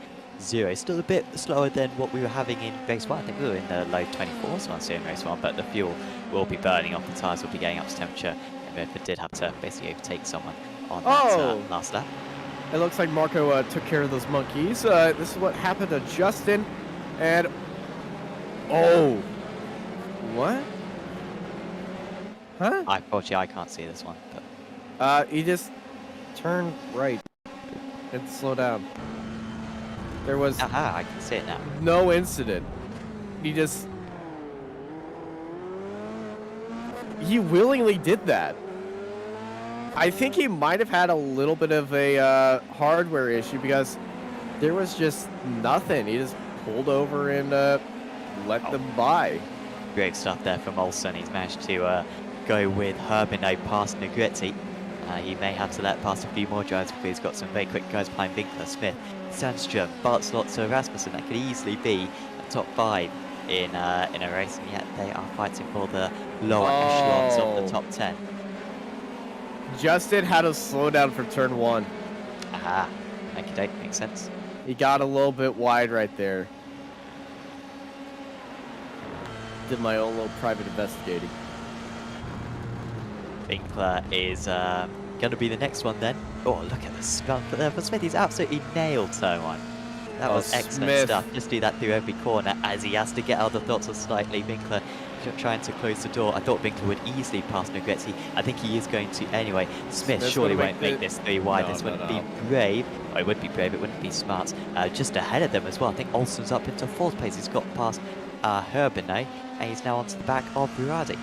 Still a bit slower than what we were having in race 1. I think we were in the low 24s once in race 1, but the fuel will be burning off, the tyres will be getting up to temperature, and Redford did have to basically overtake someone on that last lap. It looks like Marco took care of those monkeys. This is what happened to Justin, and what? Huh? Unfortunately, I can't see this one, but he just turned right and slow down. There was I can see it now. No incident. He willingly did that. I think he might have had a little bit of a hardware issue, because there was just nothing. He just pulled over and let them by. Great stuff there from Olsen. He's managed to go with Herbino past Negrete. He may have to let past a few more drivers, because he's got some very quick guys behind Winkler, Smith, Sandstrom, Bart Slots, Rasmussen. That could easily be a top 5 in a race, and yet they are fighting for the lower echelons of the top 10. Justin had to slow down for turn 1. Aha, okay, makes sense. He got a little bit wide right there. Did my own little private investigating. Winkler is going to be the next one then. Oh, look at the spun there for Smith. He's absolutely nailed turn 1. That was excellent stuff. Just do that through every corner as he has to get out of the throttle slightly. Winkler trying to close the door. I thought Winkler would easily pass Negrete. I think he is going to anyway. Smith surely won't make this 3 wide. This wouldn't be brave. Oh, it would be brave. It wouldn't be smart. Just ahead of them as well. I think Olsen's up into 4th place. He's got past Herbino, and he's now onto the back of Verardi.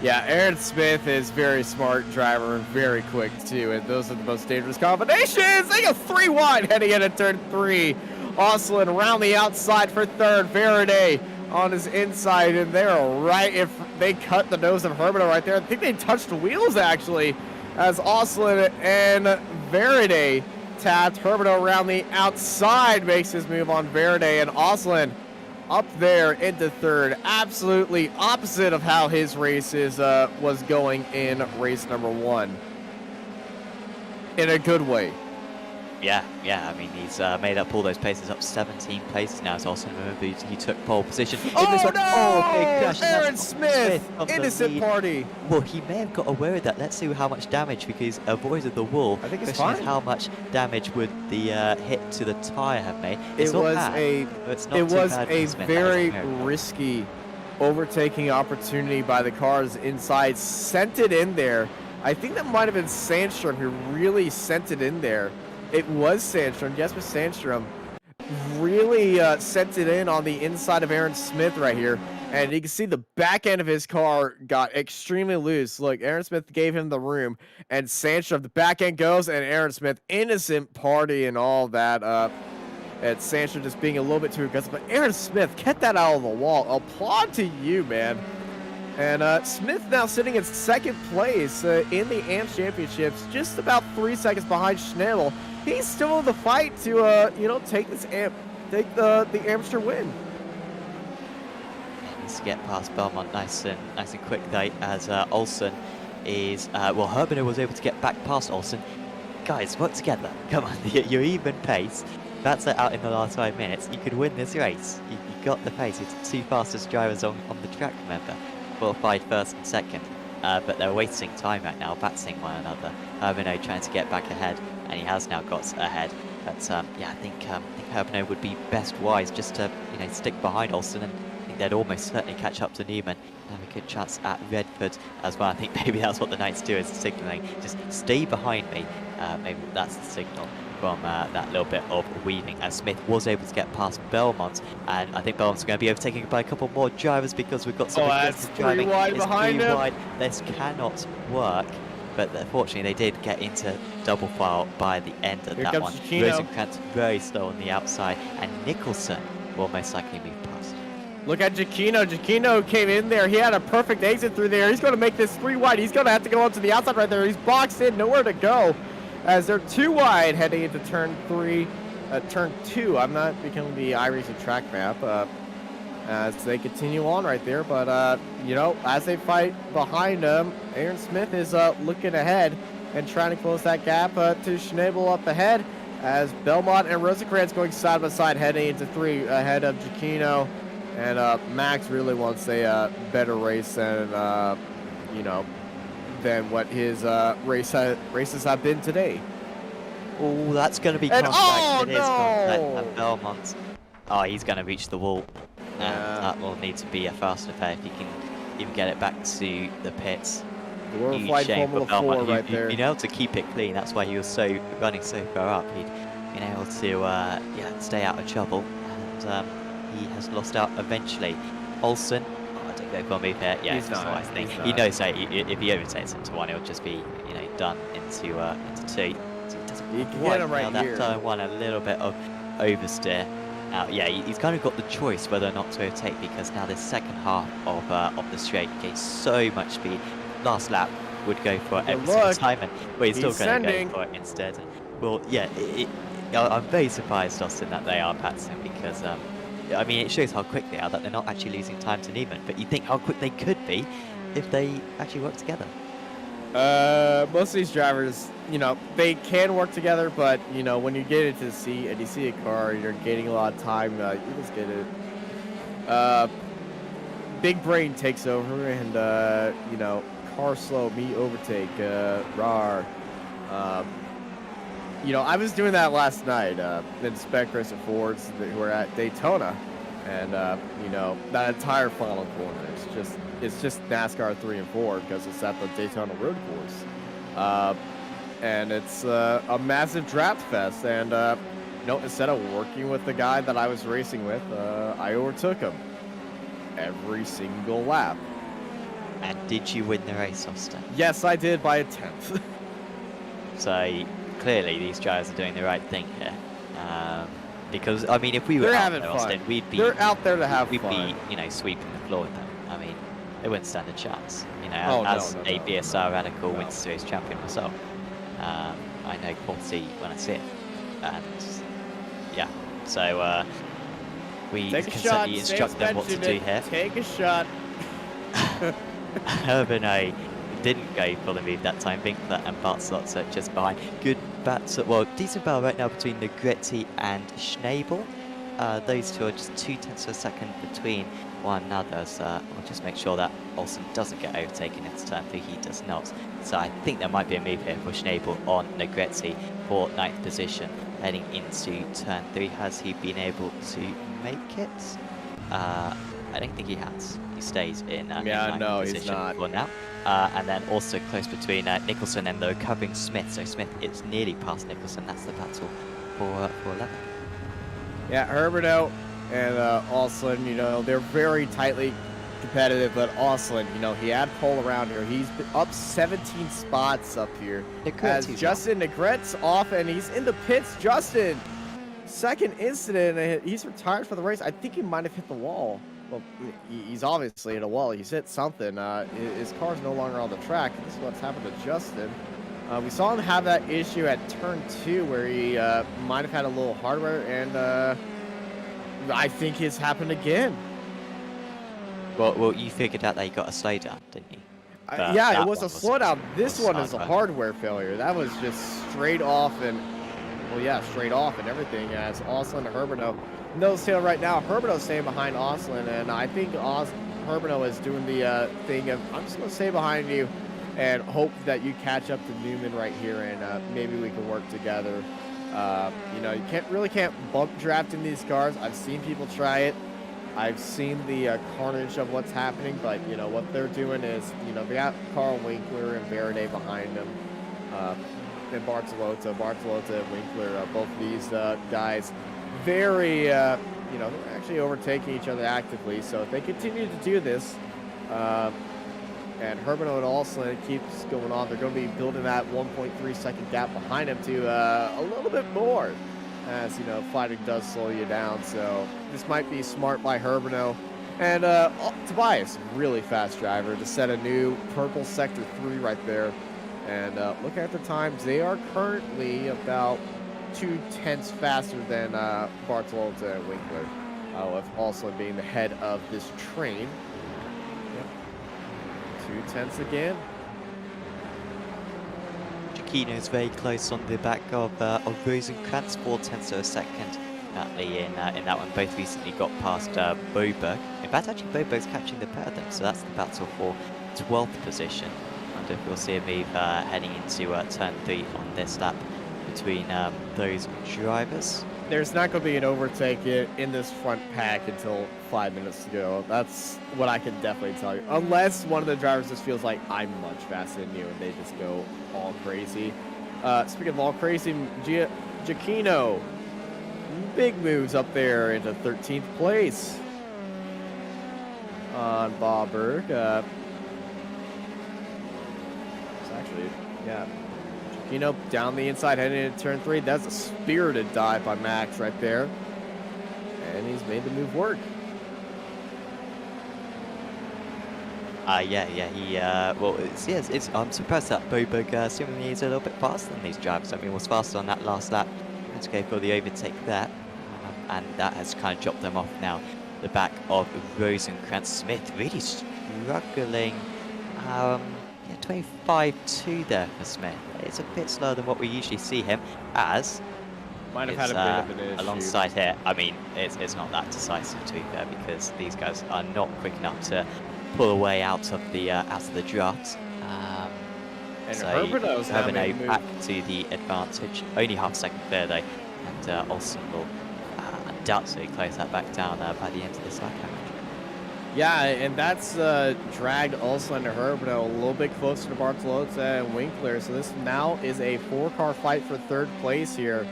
Yeah, Aaron Smith is very smart driver and very quick too, and those are the most dangerous combinations. They go 3 wide heading into turn 3. Oslin around the outside for 3rd. Faraday on his inside, and they're right if they cut the nose of Hermano right there. I think they touched the wheels, actually, as Oslin and Verde tapped. Hermano around the outside makes his move on Verde, and Oslin up there into third. Absolutely opposite of how his races was going in race number 1. In a good way. Yeah. I mean, he's made up all those places, up 17 places now. It's also remember he took pole position. Oh, in this one. no! Oh, big crash. Aaron Smith on the innocent lead. party. Well, he may have got away with that. Let's see how much damage, because avoided the wall. I think it's Question is, fine. how much damage would the hit to the tyre have made? It's It not was bad, a but it's not it too was bad a for Smith. That is very miracle. risky overtaking opportunity by the cars inside. Sent it in there. I think that might have been Sandstrom who really sent it in there. It was Sandstrom. Yes, it was Sandstrom. Really sent it in on the inside of Aaron Smith right here. And you can see the back end of his car got extremely loose. Look, Aaron Smith gave him the room. And Sandstrom, the back end goes, and Aaron Smith, innocent party and all that. And Sandstrom just being a little bit too aggressive. But Aaron Smith, get that out of the wall. Applaud to you, man. And Smith now sitting in second place in the AMPS Championships, just about 3 seconds behind Schnabel. He's still in the fight to, take the Amster win. Needs to get past Belmont nice and quick though, as Olsen is Hermano was able to get back past Olsen. Guys, work together. Come on, you're even pace. That's it out in the last 5 minutes. You could win this race. You got the pace. It's the 2 fastest drivers on the track, remember. Qualified first and second, but they're wasting time right now, battling one another. Hermano trying to get back ahead, and he has now got ahead. But I think Hermano would be best wise just to stick behind Olsen, and I think they'd almost certainly catch up to Newman. Have a good chance at Redford as well. I think maybe that's what the Knights do, is signalling, just stay behind me. Maybe that's the signal from that little bit of weaving, as Smith was able to get past Belmont, and I think Belmont's going to be overtaken by a couple more drivers because we've got some aggressive driving. Wide behind him. Wide. This cannot work, but unfortunately they did get into double file by the end of that one. Rosenkrantz very slow on the outside, and Nicholson will most likely move past. Look at Giacchino. Giacchino came in there. He had a perfect exit through there. He's going to make this 3 wide. He's going to have to go onto the outside right there. He's boxed in, nowhere to go, as they're 2 wide heading into turn 2. I'm not becoming the iRacing track map as they continue on right there. But, as they fight behind them, Aaron Smith is looking ahead and trying to close that gap to Schnabel up ahead, as Belmont and Rosenkrantz going side by side heading into 3 ahead of Giacchino. And Max really wants a better race than, than what his races have been today. Oh, that's going to be And contact. It is contact. no! And Belmont, he's going to reach the wall. And that will need to be a fast affair if he can even get it back to the pits. Glorified Formula 4 right there. He'd been able to keep it clean. That's why he was running so far up. He'd been able to stay out of trouble, and he has lost out eventually. Olsen, I don't go for a move here. Yeah, it's just the wise thing. He knows that if he overtakes into 1, it'll just be done into 2. So he doesn't You can quite get him right nail here. that turn 1, a little bit of oversteer. He's kind of got the choice whether or not to overtake, because now this second half of the straight gains so much speed. Last lap would go for it every single time, but he's still going to go for it instead. Well, I'm very surprised, Austin, that they are battling, because it shows how quick they are, that they're not actually losing time to Neiman, but you think how quick they could be if they actually work together. Most of these drivers, they can work together, but, when you get into the seat and you see a car, you're gaining a lot of time, you just get it. Big brain takes over, and, car slow, me overtake, rar. I was doing that last night, in Spec Racer Fords who were at Daytona, and, that entire final corner, it's just NASCAR 3 and 4 because it's at the Daytona Road Course. And it's a massive draft fest, and, instead of working with the guy that I was racing with, I overtook him every single lap. And did you win the race, Austin? Yes, I did, by a 10th. So clearly these drivers are doing the right thing here. because I mean, if we were They're out having there, fun. Austin, we'd be They're out there to have we'd fun. be, you know, sweeping the floor with them. I mean, they wouldn't stand a chance. You know, Oh, as no, a no. BSR Radical No. Winter Series champion myself, I know quality when I see it, and yeah, so we Take a can shot. certainly instruct them what to do here. Take a shot. Urbano didn't go for the move that time. Winkler and Bartslotzer just behind. Good battle, well, decent battle right now between Negretti and Schnabel. Those two are just 0.2 of a second between one another. So I'll just make sure that Olsen doesn't get overtaken into turn 3. He does not. So I think there might be a move here for Schnabel on Negretti for 9th position heading into turn 3. Has he been able to make it? I don't think he has. He stays in Yeah, no, position he's not. for now. And then also close between Nicholson and the recovering Smith. So Smith is nearly past Nicholson. That's the battle for 11. Yeah, Herberto and Oslin, you know, they're very tightly competitive, but Oslin, you know, he had pole around here. He's been up 17 spots up here. As Justin Negret's off, and he's in the pits. Justin, second incident, and he's retired for the race. I think he might have hit the wall. Well, he's obviously hit a wall. He's hit something. His car's no longer on the track. This is what's happened to Justin. We saw him have that issue at turn 2 where he might have had a little hardware, and I think it's happened again. Well, you figured out that he got a slowdown, didn't you? Yeah, it was a slowdown. This one is a hardware failure. That was just straight off and, well, yeah, straight off and everything. As Oslin and Herberto nose tail right now. Herberto's staying behind Oslin, and I think Herberto is doing the thing of, I'm just going to stay behind you and hope that you catch up to Newman right here, and maybe we can work together. You know, you can't bump draft in these cars. I've seen people try it. I've seen the carnage of what's happening, but you know what they're doing is, you know, they got Carl Winkler and Verde behind them, and Bartolota and Winkler, both of these guys, very, you know, they're actually overtaking each other actively. So if they continue to do this, and Herberto and Olsen keeps going on, they're going to be building that 1.3 second gap behind him to a little bit more. As you know, fighting does slow you down, so this might be smart by Herberto. And Tobias, really fast driver to set a new purple sector 3 right there. And look at the times, they are currently about 0.2 faster than Bartolota and Winkler, with also being the head of this train. Yep. 0.2 again. Kino's very close on the back of Rosenkrantz, 0.4 of a second. Currently in that one, both recently got past Boberg. In fact, actually, Boberg's catching the pair of them, so that's the battle for 12th position. I wonder if we'll see a move heading into turn 3 on this lap between those drivers. There's not going to be an overtake in this front pack until 5 minutes to go. That's what I can definitely tell you. Unless one of the drivers just feels like I'm much faster than you and they just go all crazy. Speaking of all crazy, Giacchino, big moves up there into 13th place on Boberg. It's actually, yeah. Giacchino down the inside heading into turn 3. That's a spirited dive by Max right there. And he's made the move work. I'm surprised that Boberg seemingly is a little bit faster than these drivers. I mean, was faster on that last lap. Let's go for the overtake there. And that has kind of dropped them off now. The back of Rosenkrantz. Smith really struggling. 25.2 there for Smith. It's a bit slower than what we usually see him as. Might have had a bit of an issue. Alongside here, I mean, it's not that decisive to be fair, because these guys are not quick enough to pull away out of the draft. And so Herberto's Herberto back to the advantage. Only half a second there though, and Olsen will undoubtedly close that back down by the end of this lap. Yeah, and that's dragged Olsen and Herberto a little bit closer to Bartolota and Winkler. So this now is a 4-car fight for 3rd place here.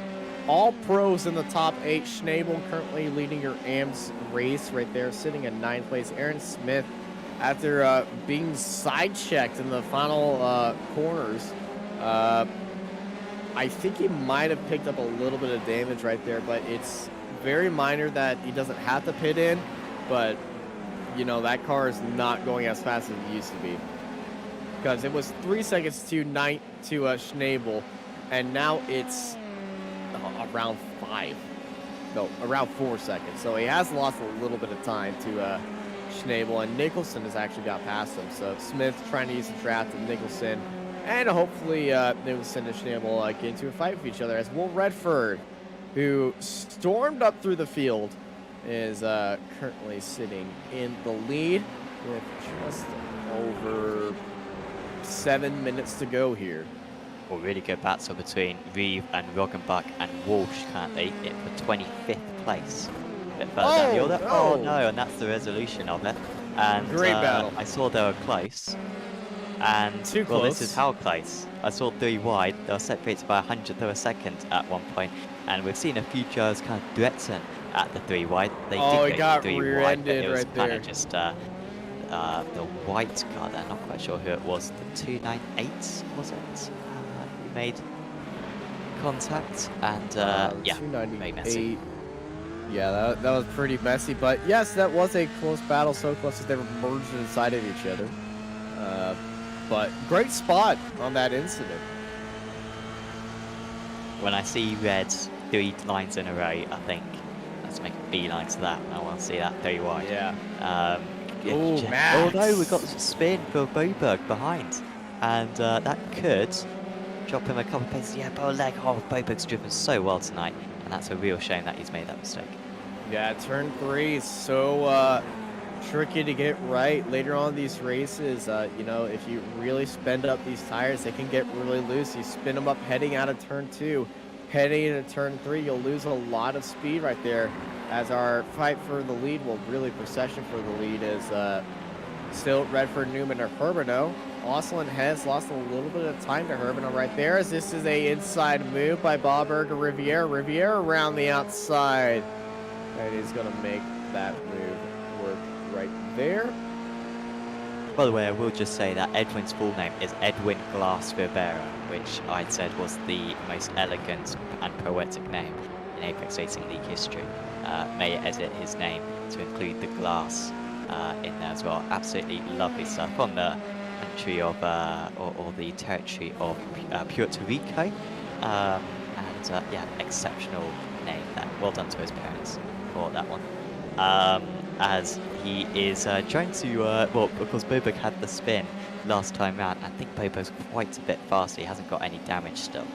All pros in the top 8. Schnabel currently leading your AMS race right there, sitting in 9th place. Aaron Smith, after being side-checked in the final corners, I think he might have picked up a little bit of damage right there, but it's very minor that he doesn't have to pit in, but, you know, that car is not going as fast as it used to be. Because it was 3 seconds to Schnabel, and now it's around 5. No, around 4 seconds. So he has lost a little bit of time to Schnabel, and Nicholson has actually got past him. So Smith trying to use the draft of Nicholson, and hopefully Nicholson and Schnabel get into a fight with each other, as Will Redford, who stormed up through the field, is currently sitting in the lead with just over 7 minutes to go here. Well, really good battle between Reeve and Roggenbach and Walsh currently in for 25th place. A bit further down the order. No. Oh no, and that's the resolution of it. And Great battle. I saw they were close. And Too well, close. this is how close. I saw 3 wide. They were separated by 100th of a second at one point. And we've seen a few drivers kind of threaten at the 3 wide. They Oh, did he go got 3 wide, but rear-ended it was right kind there. of just the white car there. Not quite sure who it was. The 298 was it? Who made contact? And yeah, very messy. 298. Yeah, that was pretty messy, but yes, that was a close battle, so close that they were merged inside of each other. But great spot on that incident. When I see red 3 lines in a row, I think let's make a beeline to that. I want to see that 3 wide. Yeah. Oh no, we got a spin for Boberg behind, and that could drop him a couple of paces. Yeah, Boleg. Oh, Boberg's driven so well tonight, and that's a real shame that he's made that mistake. Yeah, turn 3 is so tricky to get right later on in these races. You know, if you really spend up these tires, they can get really loose. You spin them up heading out of turn 2, heading into turn 3, you'll lose a lot of speed right there. As our fight for the lead, well, really procession for the lead is still Redford, Newman, or Herbino. Oslin has lost a little bit of time to Herbino right there, as this is a inside move by Bauberg or Riviera. Riviera around the outside, and he's going to make that move work right there. By the way, I will just say that Edwin's full name is Edwin Glass Rivera, which I'd said was the most elegant and poetic name in Apex Racing League history. May edit his name to include the glass in there as well. Absolutely lovely stuff on the country of, or the territory of Puerto Rico. And yeah, exceptional name there. Well done to his parents for that one. As he is trying to, well, of course, Boberg had the spin last time round. I think Boberg's quite a bit faster. He hasn't got any damage still.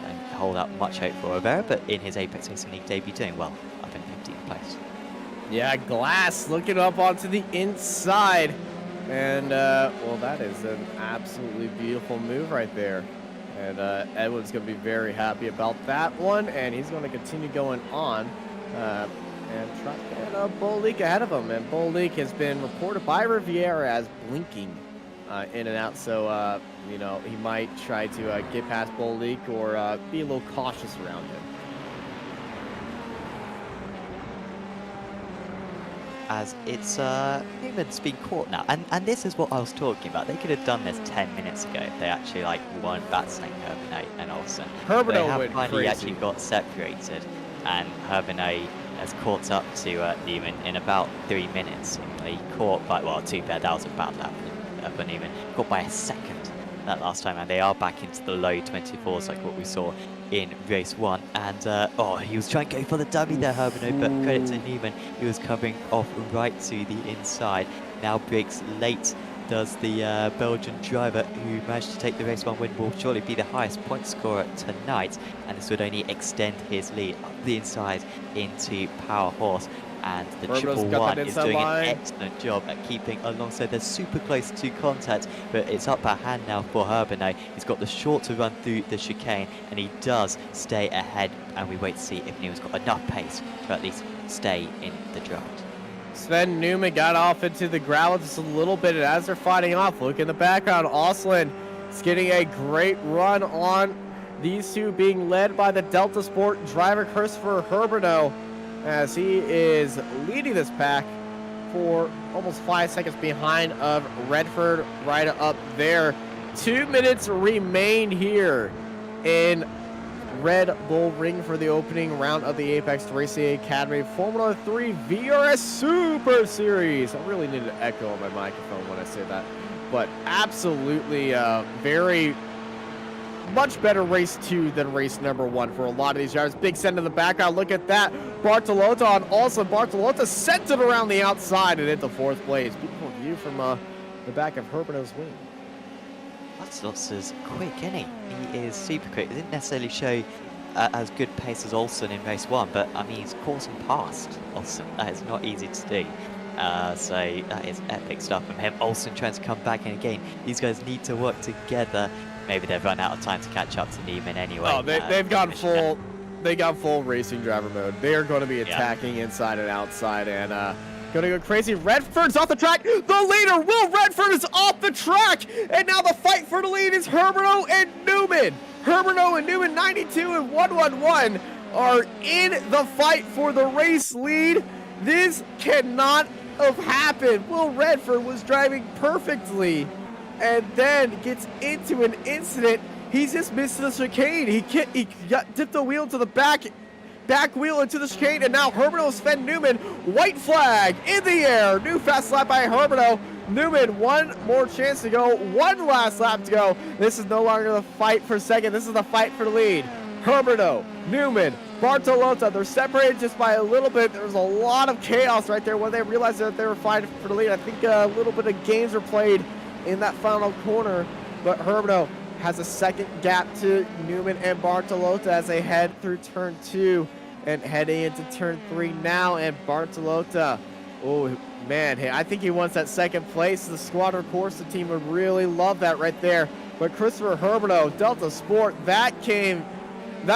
Don't hold out much hope for Rivera, but in his Apex Racing League debut, doing well up in 15th place. Yeah, Glass looking up onto the inside. And, well, that is an absolutely beautiful move right there. And Edwin's going to be very happy about that one. And he's going to continue going on. And try to get Bolik ahead of him. And Bolik has been reported by Riviera as blinking in and out. So, you know, he might try to get past Bolik or be a little cautious around him. As it's Newman's been caught now, and this is what I was talking about. They could have done this 10 minutes ago if they actually weren't battling Herbino and Olsen. Herbino they have went finally crazy. actually got separated, and Herbino has caught up to Newman in about 3 minutes. He caught by, well, too bad, that was a bad lap for Newman. Caught by a second that last time, and they are back into the low 24s like what we saw in race 1. And oh, he was trying to go for the dummy there, Herbino, but credit to Newman, he was covering off right to the inside. Now breaks late does the Belgian driver who managed to take the race 1 win. Will surely be the highest point scorer tonight, and this would only extend his lead up the inside into Power Horse. And the Herbino's triple got one that is inside doing line. an excellent job at keeping alongside. They're super close to contact, but it's up at hand now for Herbino. He's got the short to run through the chicane, and he does stay ahead. And we wait to see if Newman's got enough pace to at least stay in the draft. Sven Newman got off into the gravel just a little bit, and as they're fighting off, look in the background, Oslin is getting a great run on these two, being led by the Delta Sport driver Christopher Herbino, as he is leading this pack for almost 5 seconds behind of Redford right up there. 2 minutes remain here in Red Bull Ring for the opening round of the Apex Racing Academy Formula 3 VRS Super Series. I really need to echo on my microphone when I say that. But absolutely very much better race 2 than race number 1 for a lot of these drivers. Big send in the background. Look at that. Bartolota on also. Bartolota sent it around the outside and into 4th place. Beautiful view from the back of Herbano's wing. Bartolota's quick, isn't he? He is super quick. He didn't necessarily show as good pace as Olsen in race 1, but I mean, he's caught and passed Olsen. That is not easy to do. So that is epic stuff from him. Olsen trying to come back in again. These guys need to work together. Maybe they've run out of time to catch up to Neiman anyway. Oh, they've gone full. They got full racing driver mode. They are going to be attacking inside and outside and going to go crazy. Redford's off the track. The leader, Will Redford, is off the track. And now the fight for the lead is Herbano and Newman. Herbano and Newman, 92 and 111, are in the fight for the race lead. This cannot have happened. Will Redford was driving perfectly and then gets into an incident. He's just missed the chicane. He dipped the wheel to the back wheel into the chicane, and now Herbano Sven Newman, white flag in the air. New fast lap by Herbano. Newman, one more chance to go, one last lap to go. This is no longer the fight for second. This is the fight for the lead. Herbano, Newman, Bartolota, they're separated just by a little bit. There's a lot of chaos right there when they realized that they were fighting for the lead. I think a little bit of games were played in that final corner, but Herbano has a second gap to Newman and Bartolota as they head through turn 2 and heading into turn 3 now. And Bartolota, oh man, hey, I think he wants that second place. The Squadron Corsa team would really love that right there. But Christopher Herbano, Delta Sport, that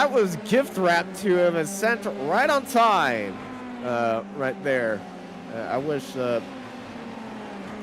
was gift wrapped to him and sent right on time right there. I wish, yeah,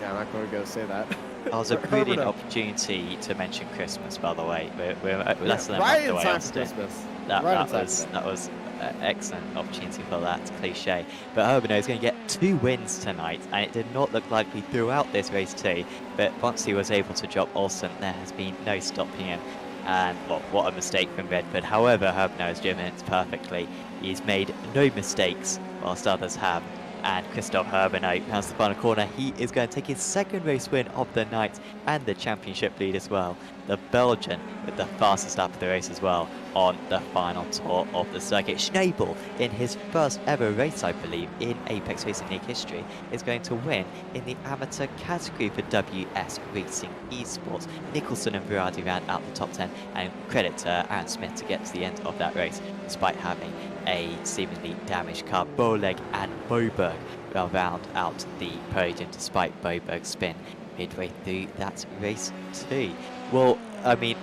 I'm not going to go say that. That was a brilliant opportunity to mention Christmas, by the way. We're less than a right month in away time on for today. Christmas. That was an excellent opportunity for that cliche. But Herbano is going to get 2 wins tonight, and it did not look likely throughout this race too. But once he was able to drop Olsen, there has been no stopping him. And well, what a mistake from Redford. However, Herbano has driven it perfectly. He's made no mistakes, whilst others have. And Christophe Herbano has the final corner. He is going to take his second race win of the night and the championship lead as well. The Belgian with the fastest lap of the race as well on the final tour of the circuit. Schnabel, in his first ever race, I believe, in Apex Racing League history, is going to win in the amateur category for WS Racing Esports. Nicholson and Berardi round out the top 10, and credit to Aaron Smith to get to the end of that race, despite having a seemingly damaged car. Boleg and Boberg will round out the podium despite Boberg's spin midway through that race too. Well, I mean,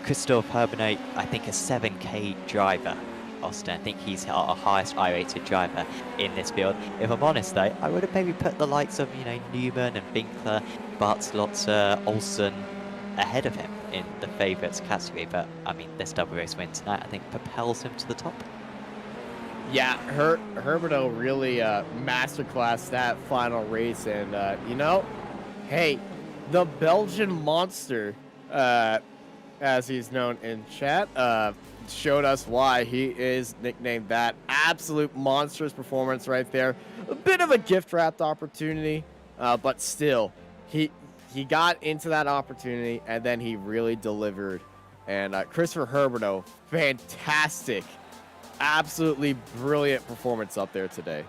Christophe Herbano, I think a 7K driver. Austin, I think he's our highest I-rated driver in this field. If I'm honest though, I would have maybe put the likes of, Newman and Winkler, Bartolota, Olsen ahead of him in the favourites category, but I mean, this double race win tonight, I think, propels him to the top. Yeah, Herbano really masterclassed that final race, and hey, the Belgian monster, as he's known in chat, showed us why he is nicknamed that. Absolute monstrous performance right there. A bit of a gift-wrapped opportunity, but still, he got into that opportunity, and then he really delivered. And Christopher Herbano, fantastic, absolutely brilliant performance up there today.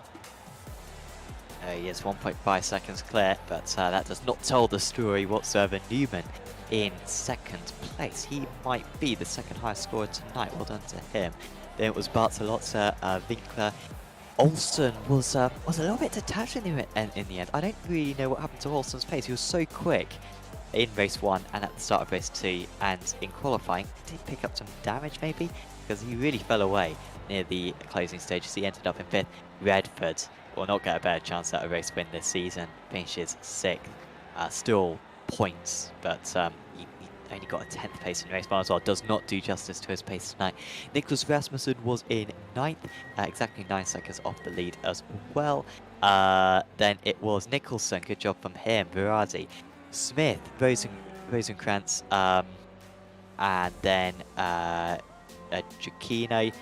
He is 1.5 seconds clear, but that does not tell the story whatsoever. Newman in second place. He might be the second highest scorer tonight. Well done to him. Then it was Bartolota, Winkler. Olsen was a little bit detached in the end. I don't really know what happened to Olsen's pace. He was so quick in race 1 and at the start of race 2, and in qualifying did pick up some damage maybe, because he really fell away near the closing stages. He ended up in 5th. Redford will not get a better chance at a race win this season. Finishes 6th. Still points, but he only got a 10th place in race 1 as well. Does not do justice to his pace tonight. Nicholas Rasmussen was in 9th, exactly 9 seconds off the lead as well. Then it was Nicholson, good job from him. Berardi, Smith, Rosenkrantz, and then Giacchino,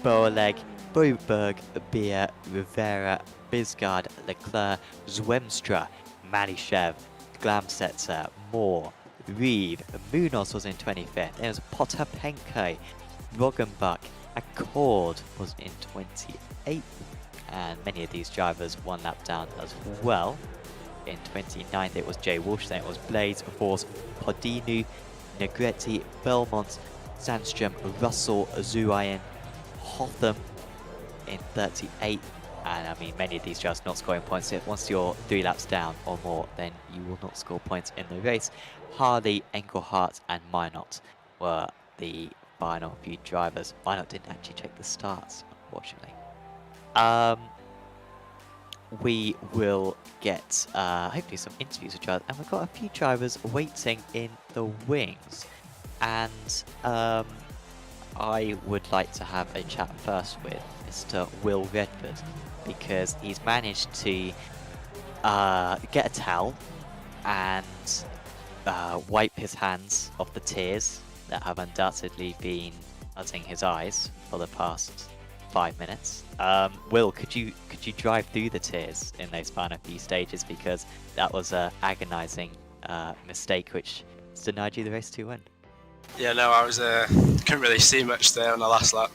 Boaleg, Boberg, Beer, Rivera, Bisgard, Leclerc, Zwemstra, Manishev, Glamsetzer, Moore, Reeve, Munoz was in 25th, there was Potapenko, Roggenbach, Accord was in 28th, and many of these drivers one lap down as well. In 29th it was Jay Walsh, then it was Blaze, Force, Podinu, Negretti, Belmont, Sandstrom, Russell, Zuayan, Hotham in 38th. And I mean, many of these drivers not scoring points. Once you're 3 laps down or more, then you will not score points in the race. Harley, Engelhardt, and Minot were the final few drivers. Minot didn't actually check the starts, unfortunately. We will get hopefully some interviews with drivers, and we've got a few drivers waiting in the wings. And I would like to have a chat first with Mr. Will Redford, because he's managed to get a towel and wipe his hands off the tears that have undoubtedly been flooding his eyes for the past 5 minutes. Will, could you drive through the tears in those final few stages, because that was a agonising mistake which denied you the race to win? Yeah, no, I was couldn't really see much there on the last lap.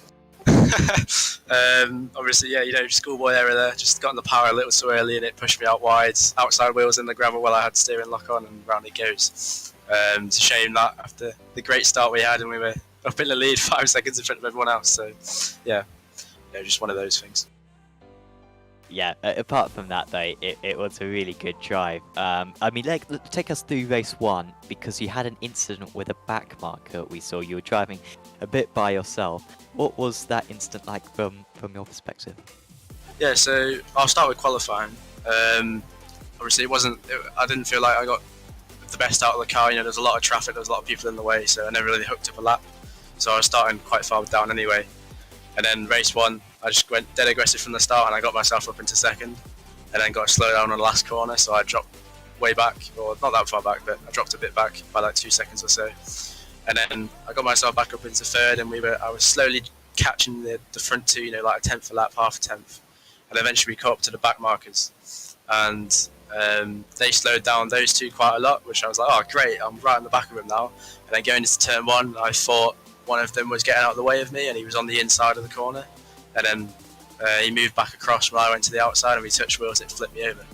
Obviously, yeah, you know, schoolboy error there. Just got in the power a little too early and it pushed me out wide. Outside wheels in the gravel while I had steering lock on, and round it goes. It's a shame that after the great start we had and we were up in the lead 5 seconds in front of everyone else. So, yeah, just one of those things. Yeah, apart from that though, it was a really good drive. I mean, take us through race 1, because you had an incident with a back marker. We saw you were driving a bit by yourself. What was that incident like from your perspective? Yeah, so I'll start with qualifying. Obviously, I didn't feel like I got the best out of the car. You know, there's a lot of traffic, there's a lot of people in the way, so I never really hooked up a lap. So I was starting quite far down anyway. And then race 1, I just went dead aggressive from the start and I got myself up into second, and then got a slow down on the last corner, so I dropped way back, or not that far back, but I dropped a bit back by like 2 seconds or so. And then I got myself back up into third, and I was slowly catching the front two, you know, like a tenth a lap, half a tenth. And eventually we caught up to the back markers. And they slowed down those two quite a lot, which I was like, oh great, I'm right on the back of him now. And then going into turn 1, I thought one of them was getting out of the way of me, and he was on the inside of the corner. And then he moved back across when I went to the outside, and we touched wheels, it flipped me over.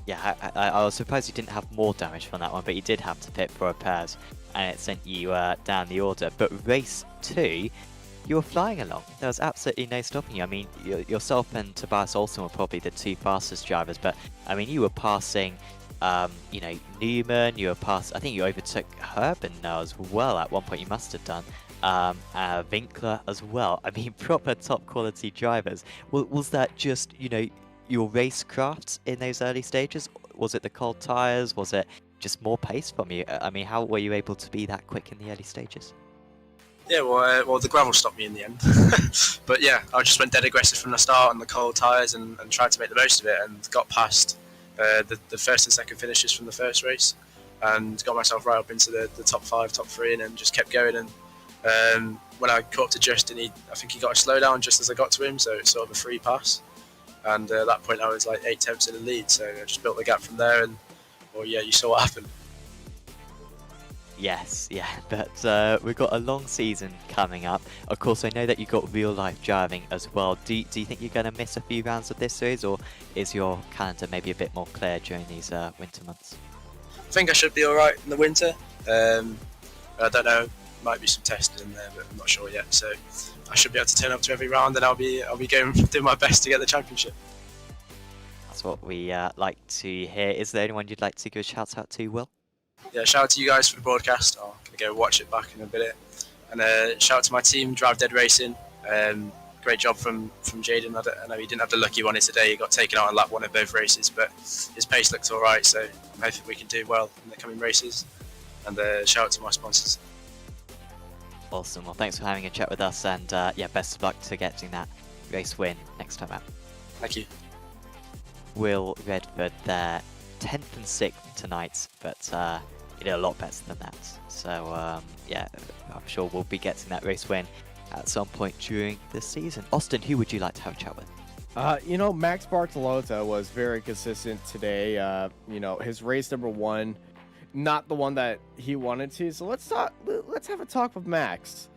Yeah, I was surprised you didn't have more damage from that one, but you did have to pit for repairs, and it sent you down the order. But race 2, you were flying along. There was absolutely no stopping you. I mean, yourself and Tobias Olsen were probably the 2 fastest drivers, but I mean, you were passing, you know, Newman. You were I think you overtook Herben now as well. At one point, you must have done. Winkler as well. I mean, proper top quality drivers. Was that just, you know, your racecraft in those early stages? Was it the cold tyres? Was it just more pace from you? I mean, how were you able to be that quick in the early stages? Yeah, well, the gravel stopped me in the end. But yeah, I just went dead aggressive from the start on the cold tyres and tried to make the most of it, and got past the first and second finishes from the first race, and got myself right up into the top 5, top 3, and then just kept going. And when I caught up to Justin, I think he got a slowdown just as I got to him, so it's sort of a free pass. And at that point I was like 8 tenths in the lead, so I just built the gap from there, and well, yeah, you saw what happened. Yes, yeah, but we've got a long season coming up. Of course, I know that you've got real life driving as well. Do you think you're going to miss a few rounds of this series, or is your calendar maybe a bit more clear during these winter months? I think I should be alright in the winter. I don't know, might be some testing in there, but I'm not sure yet. So I should be able to turn up to every round, and I'll be going doing my best to get the championship. That's what we like to hear. Is there anyone you'd like to give a shout out to, Will? Yeah, shout out to you guys for the broadcast. I'm going to go watch it back in a bit. And shout out to my team, Drive Dead Racing. Great job from Jaden. I know he didn't have the lucky one today. He got taken out on lap 1 of both races, but his pace looks all right, so I'm hoping we can do well in the coming races. And shout out to my sponsors. Awesome. Well, thanks for having a chat with us, and yeah, best of luck to getting that race win next time out. Thank you. Will Redford there, 10th and 6th tonight, but he did a lot better than that. So yeah, I'm sure we'll be getting that race win at some point during the season. Austin, who would you like to have a chat with? You know, Max Bartolota was very consistent today. You know, his race number 1, not the one that he wanted to. So let's have a talk with Max,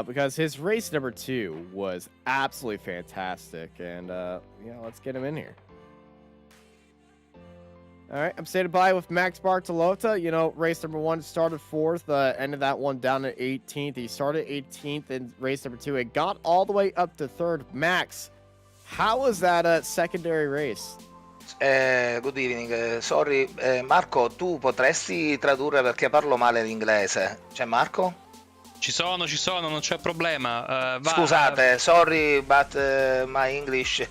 because his race number 2 was absolutely fantastic. And yeah, let's get him in here. All right, I'm saying bye with Max Bartolota. You know, race number 1 started 4th, ended that one down at 18th. He started 18th in race number 2 and got all the way up to 3rd. Max, how was that secondary race? Good evening, sorry, Marco, tu potresti tradurre perché parlo male l'inglese? C'è Marco? Ci sono, non c'è problema. Scusate, sorry, but my English...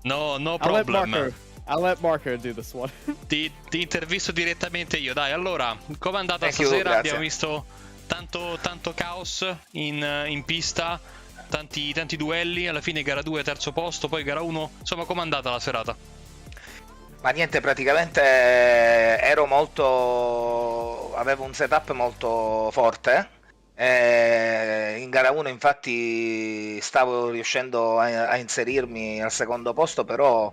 No problem. I'll let Marco do this one. Ti intervisto direttamente io. Dai, allora, com'è andata Thank you, stasera? grazie. Abbiamo visto tanto caos in pista, tanti duelli, alla fine gara 2 terzo posto, poi gara 1. Insomma, com'è andata la serata? Ma niente, praticamente avevo un setup molto forte. In gara 1 infatti stavo riuscendo a inserirmi al secondo posto, però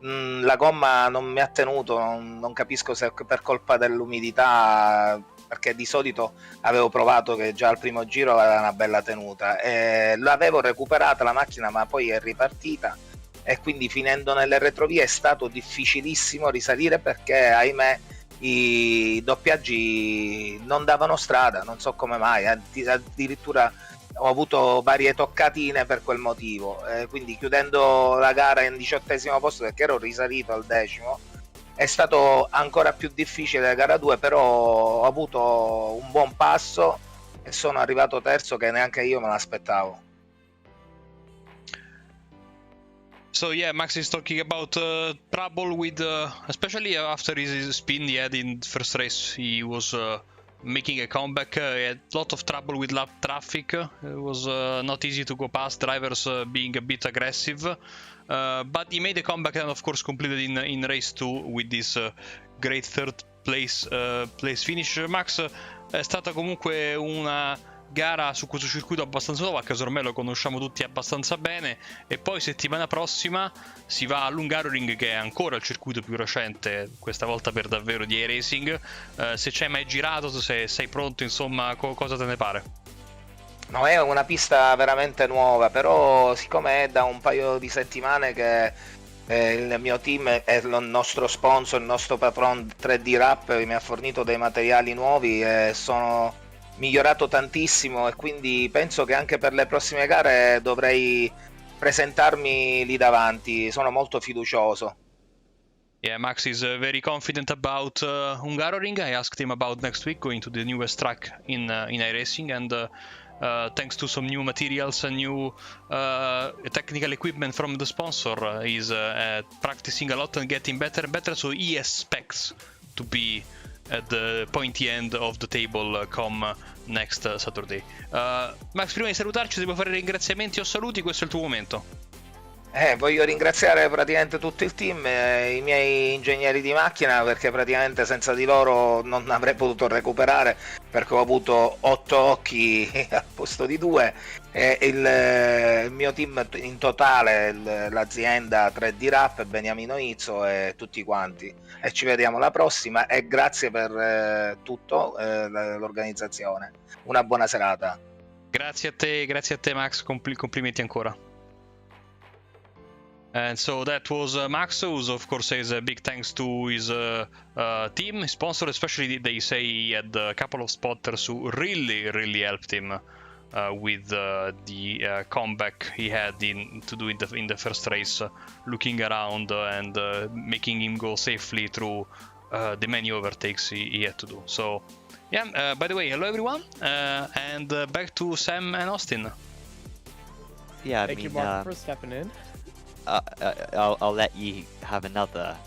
la gomma non mi ha tenuto, non capisco se per colpa dell'umidità, perché di solito avevo provato che già al primo giro aveva una bella tenuta, l'avevo recuperata la macchina, ma poi è ripartita, e quindi finendo nelle retrovie è stato difficilissimo risalire, perché ahimè i doppiaggi non davano strada, non so come mai, addirittura ho avuto varie toccatine per quel motivo, quindi chiudendo la gara in 18° posto, perché ero risalito al 10°, è stato ancora più difficile la gara 2, però ho avuto un buon passo e sono arrivato terzo, che neanche io me l'aspettavo. So yeah, Max is talking about trouble with, especially after his spin he had in first race. He was making a comeback. He had a lot of trouble with lap traffic. It was not easy to go past, drivers being a bit aggressive. But he made a comeback and of course completed in race 2 with this great third place finish. Max, è stata comunque una gara su questo circuito abbastanza nuova, che ormai lo conosciamo tutti abbastanza bene, e poi settimana prossima si va all'Hungaroring, che è ancora il circuito più recente, questa volta per davvero, di iRacing. Se ci hai mai girato, se sei pronto, insomma, cosa te ne pare? No, è una pista veramente nuova, però siccome è da un paio di settimane che il mio team è il nostro sponsor, il nostro patron 3D Rap, mi ha fornito dei materiali nuovi e sono migliorato tantissimo, e quindi penso che anche per le prossime gare dovrei presentarmi lì davanti. Sono molto fiducioso. Yeah, Max is very confident about Hungaroring. I asked him about next week going to the newest track in iRacing, and thanks to some new materials and new technical equipment from the sponsor, he's practicing a lot and getting better and better, so he expects to be at the pointy end of the table come next Saturday. Max, prima di salutarci, se vuoi fare ringraziamenti o saluti, questo è il tuo momento. Voglio ringraziare praticamente tutto il team, i miei ingegneri di macchina, perché praticamente senza di loro non avrei potuto recuperare, perché ho avuto 8 occhi al posto di 2, e il mio team in totale, l'azienda 3D Rap, Beniamino Izzo e tutti quanti, e ci vediamo alla prossima, e grazie per tutto, l'organizzazione. Una buona serata. Grazie a te Max, complimenti ancora. And so that was Max, who of course says a big thanks to his team, his sponsor, especially they say he had a couple of spotters who really helped him with the comeback he had to do in the first race, looking around and making him go safely through the many overtakes he had to do. So yeah, by the way, hello everyone, and back to Sam and Austin. Yeah, Thank you, Mark, for stepping in. I'll let you have another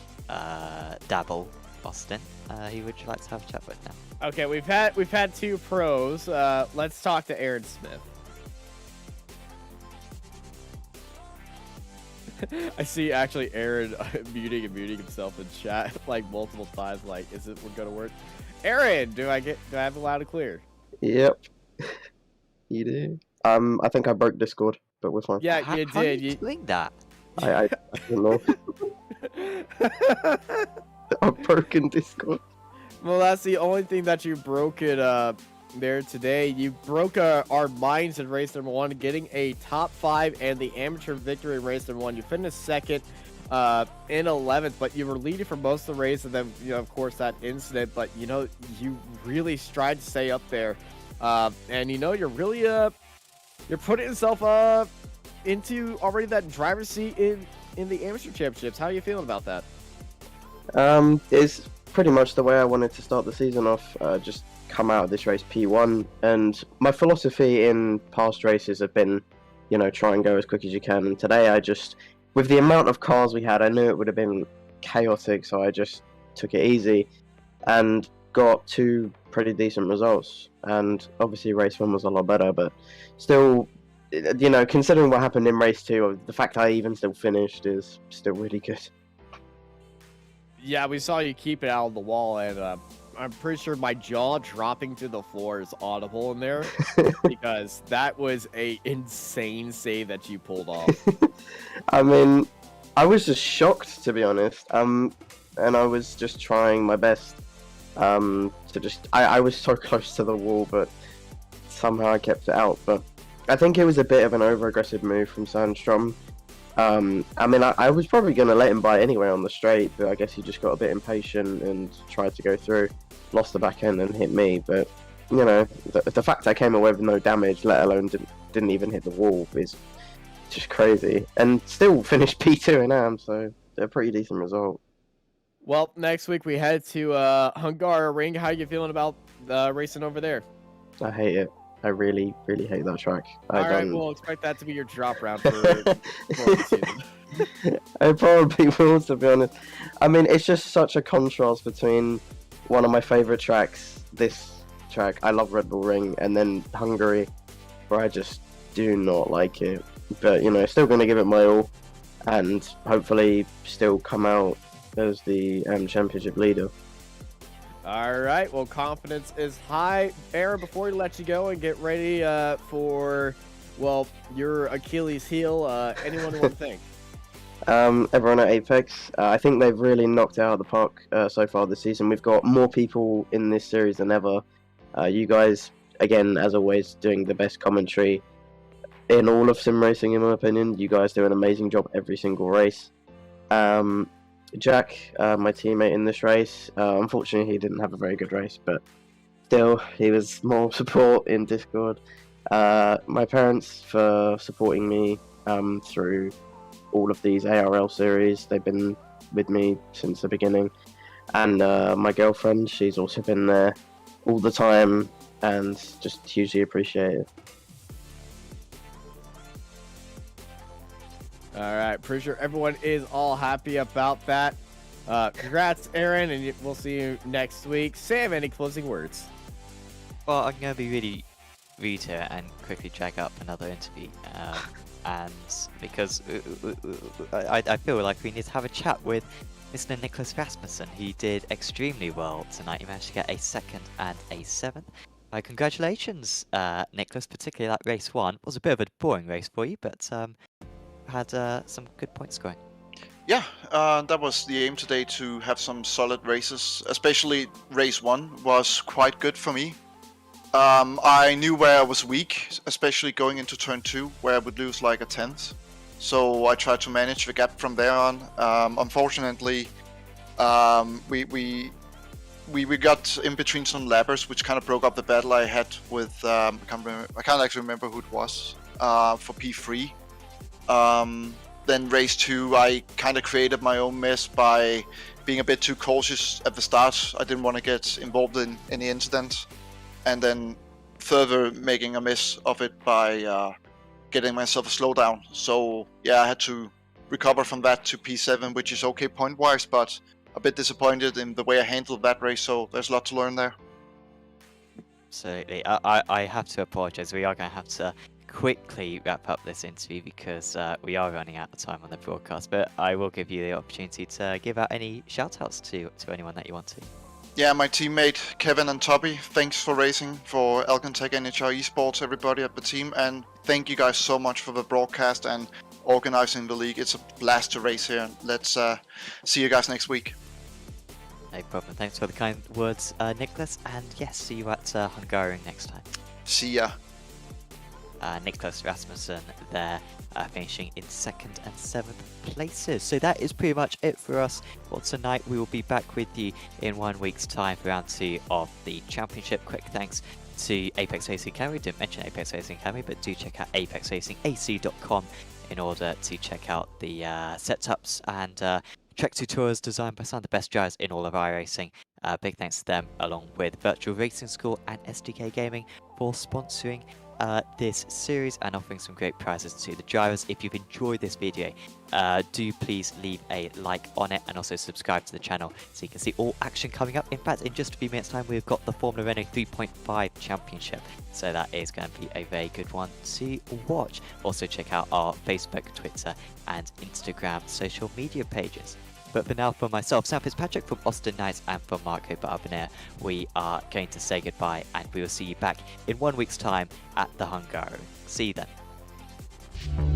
dabble, Austin. Who would you like to have a chat with now? Okay, we've had 2 pros. Let's talk to Aaron Smith. I see actually Aaron muting himself in chat like multiple times. Like, is it gonna work? Aaron, do I have it loud and clear? Yep. You do. I think I broke Discord, but we're fine. Yeah, How you are did. you doing that? I don't know. I've broken Discord. Well, that's the only thing that you broke it there today. You broke our minds in race number 1, getting a top 5 and the amateur victory in race number 1. You finished second in 11th, but you were leading for most of the race, and then, you know, of course, that incident. But, you know, you really tried to stay up there. And, you know, you're really you're putting yourself into already that driver's seat in the amateur championships. How are you feeling about that? It's pretty much the way I wanted to start the season off. Just come out of this race P1, and my philosophy in past races have been, you know, try and go as quick as you can. And today I just, with the amount of cars we had, I knew it would have been chaotic, so I just took it easy and got 2 pretty decent results. And obviously race 1 was a lot better, but still, you know, considering what happened in race 2, the fact I even still finished is still really good. Yeah, we saw you keep it out of the wall, and I'm pretty sure my jaw dropping to the floor is audible in there because that was a insane save that you pulled off. I mean, I was just shocked, to be honest. And I was just trying my best to just. I was so close to the wall, but somehow I kept it out. But I think it was a bit of an over-aggressive move from Sandstrom. I mean, I was probably going to let him by anyway on the straight, but I guess he just got a bit impatient and tried to go through, lost the back end and hit me. But, you know, the fact I came away with no damage, let alone didn't even hit the wall, is just crazy. And still finished P2 in AM, so a pretty decent result. Well, next week we head to Hungaroring. How are you feeling about racing over there? I hate it. I really, really hate that track. Alright, we'll expect that to be your drop round for the season. I probably will, to be honest. I mean, it's just such a contrast between one of my favourite tracks, this track, I love Red Bull Ring, and then Hungary, where I just do not like it. But, you know, still going to give it my all, and hopefully still come out as the championship leader. All right, well, confidence is high. Aaron, before we let you go and get ready for, well, your Achilles heel, anyone you want to thank? Everyone at Apex, I think they've really knocked it out of the park so far this season. We've got more people in this series than ever. You guys, again, as always, doing the best commentary in all of sim racing, in my opinion. You guys do an amazing job every single race. Jack, my teammate in this race, unfortunately he didn't have a very good race, but still he was more support in Discord. My parents for supporting me through all of these ARL series. They've been with me since the beginning. And my girlfriend, she's also been there all the time and just hugely appreciate it. All right, pretty sure everyone is all happy about that. Congrats, Aaron, and we'll see you next week. Sam, any closing words? Well, I'm going to be really rude here and quickly drag up another interview. And because I feel like we need to have a chat with Mr. Nicholas Rasmussen. He did extremely well tonight. He managed to get a 2nd and a 7th. Congratulations, Nicholas, particularly that race 1. It was a bit of a boring race for you, but had some good points scoring. Yeah, that was the aim today, to have some solid races. Especially race 1 was quite good for me. I knew where I was weak, especially going into turn 2, where I would lose like a 10th. So I tried to manage the gap from there on. Unfortunately, we got in between some lappers, which kind of broke up the battle I had with I can't actually remember who it was for P3. Then race 2, I kind of created my own mess by being a bit too cautious at the start. I didn't want to get involved in any incident, and then further making a mess of it by getting myself a slowdown. So yeah, I had to recover from that to P7, which is okay point-wise, but a bit disappointed in the way I handled that race, so there's a lot to learn there. Absolutely. I have to apologize. We are going to have to quickly wrap up this interview because we are running out of time on the broadcast, but I will give you the opportunity to give out any shout-outs to anyone that you want to. Yeah, my teammate Kevin and Toby, thanks for racing for Alcantech NHL Esports, everybody at the team, and thank you guys so much for the broadcast and organizing the league. It's a blast to race here. Let's see you guys next week. No problem. Thanks for the kind words, Nicholas, and yes, see you at Hungarian next time. See ya. Nicholas Rasmussen there, finishing in 2nd and 7th places. So that is pretty much it for us for tonight. We will be back with you in 1 week's time for round 2 of the championship. Quick thanks to Apex Racing Academy. Didn't mention Apex Racing Academy, but do check out apexracingac.com in order to check out the setups and track tutorials designed by some of the best drivers in all of iRacing. Big thanks to them, along with Virtual Racing School and SDK Gaming for sponsoring this series and offering some great prizes to the drivers. If you've enjoyed this video, do please leave a like on it and also subscribe to the channel so you can see all action coming up. In fact, in just a few minutes time we've got the Formula Renault 3.5 Championship, so that is going to be a very good one to watch. Also check out our Facebook, Twitter and Instagram social media pages. But for now, for myself, Sam Fitzpatrick from Austin Knights, and for Marco Barbonaire, we are going to say goodbye, and we will see you back in 1 week's time at the Hungaro. See you then.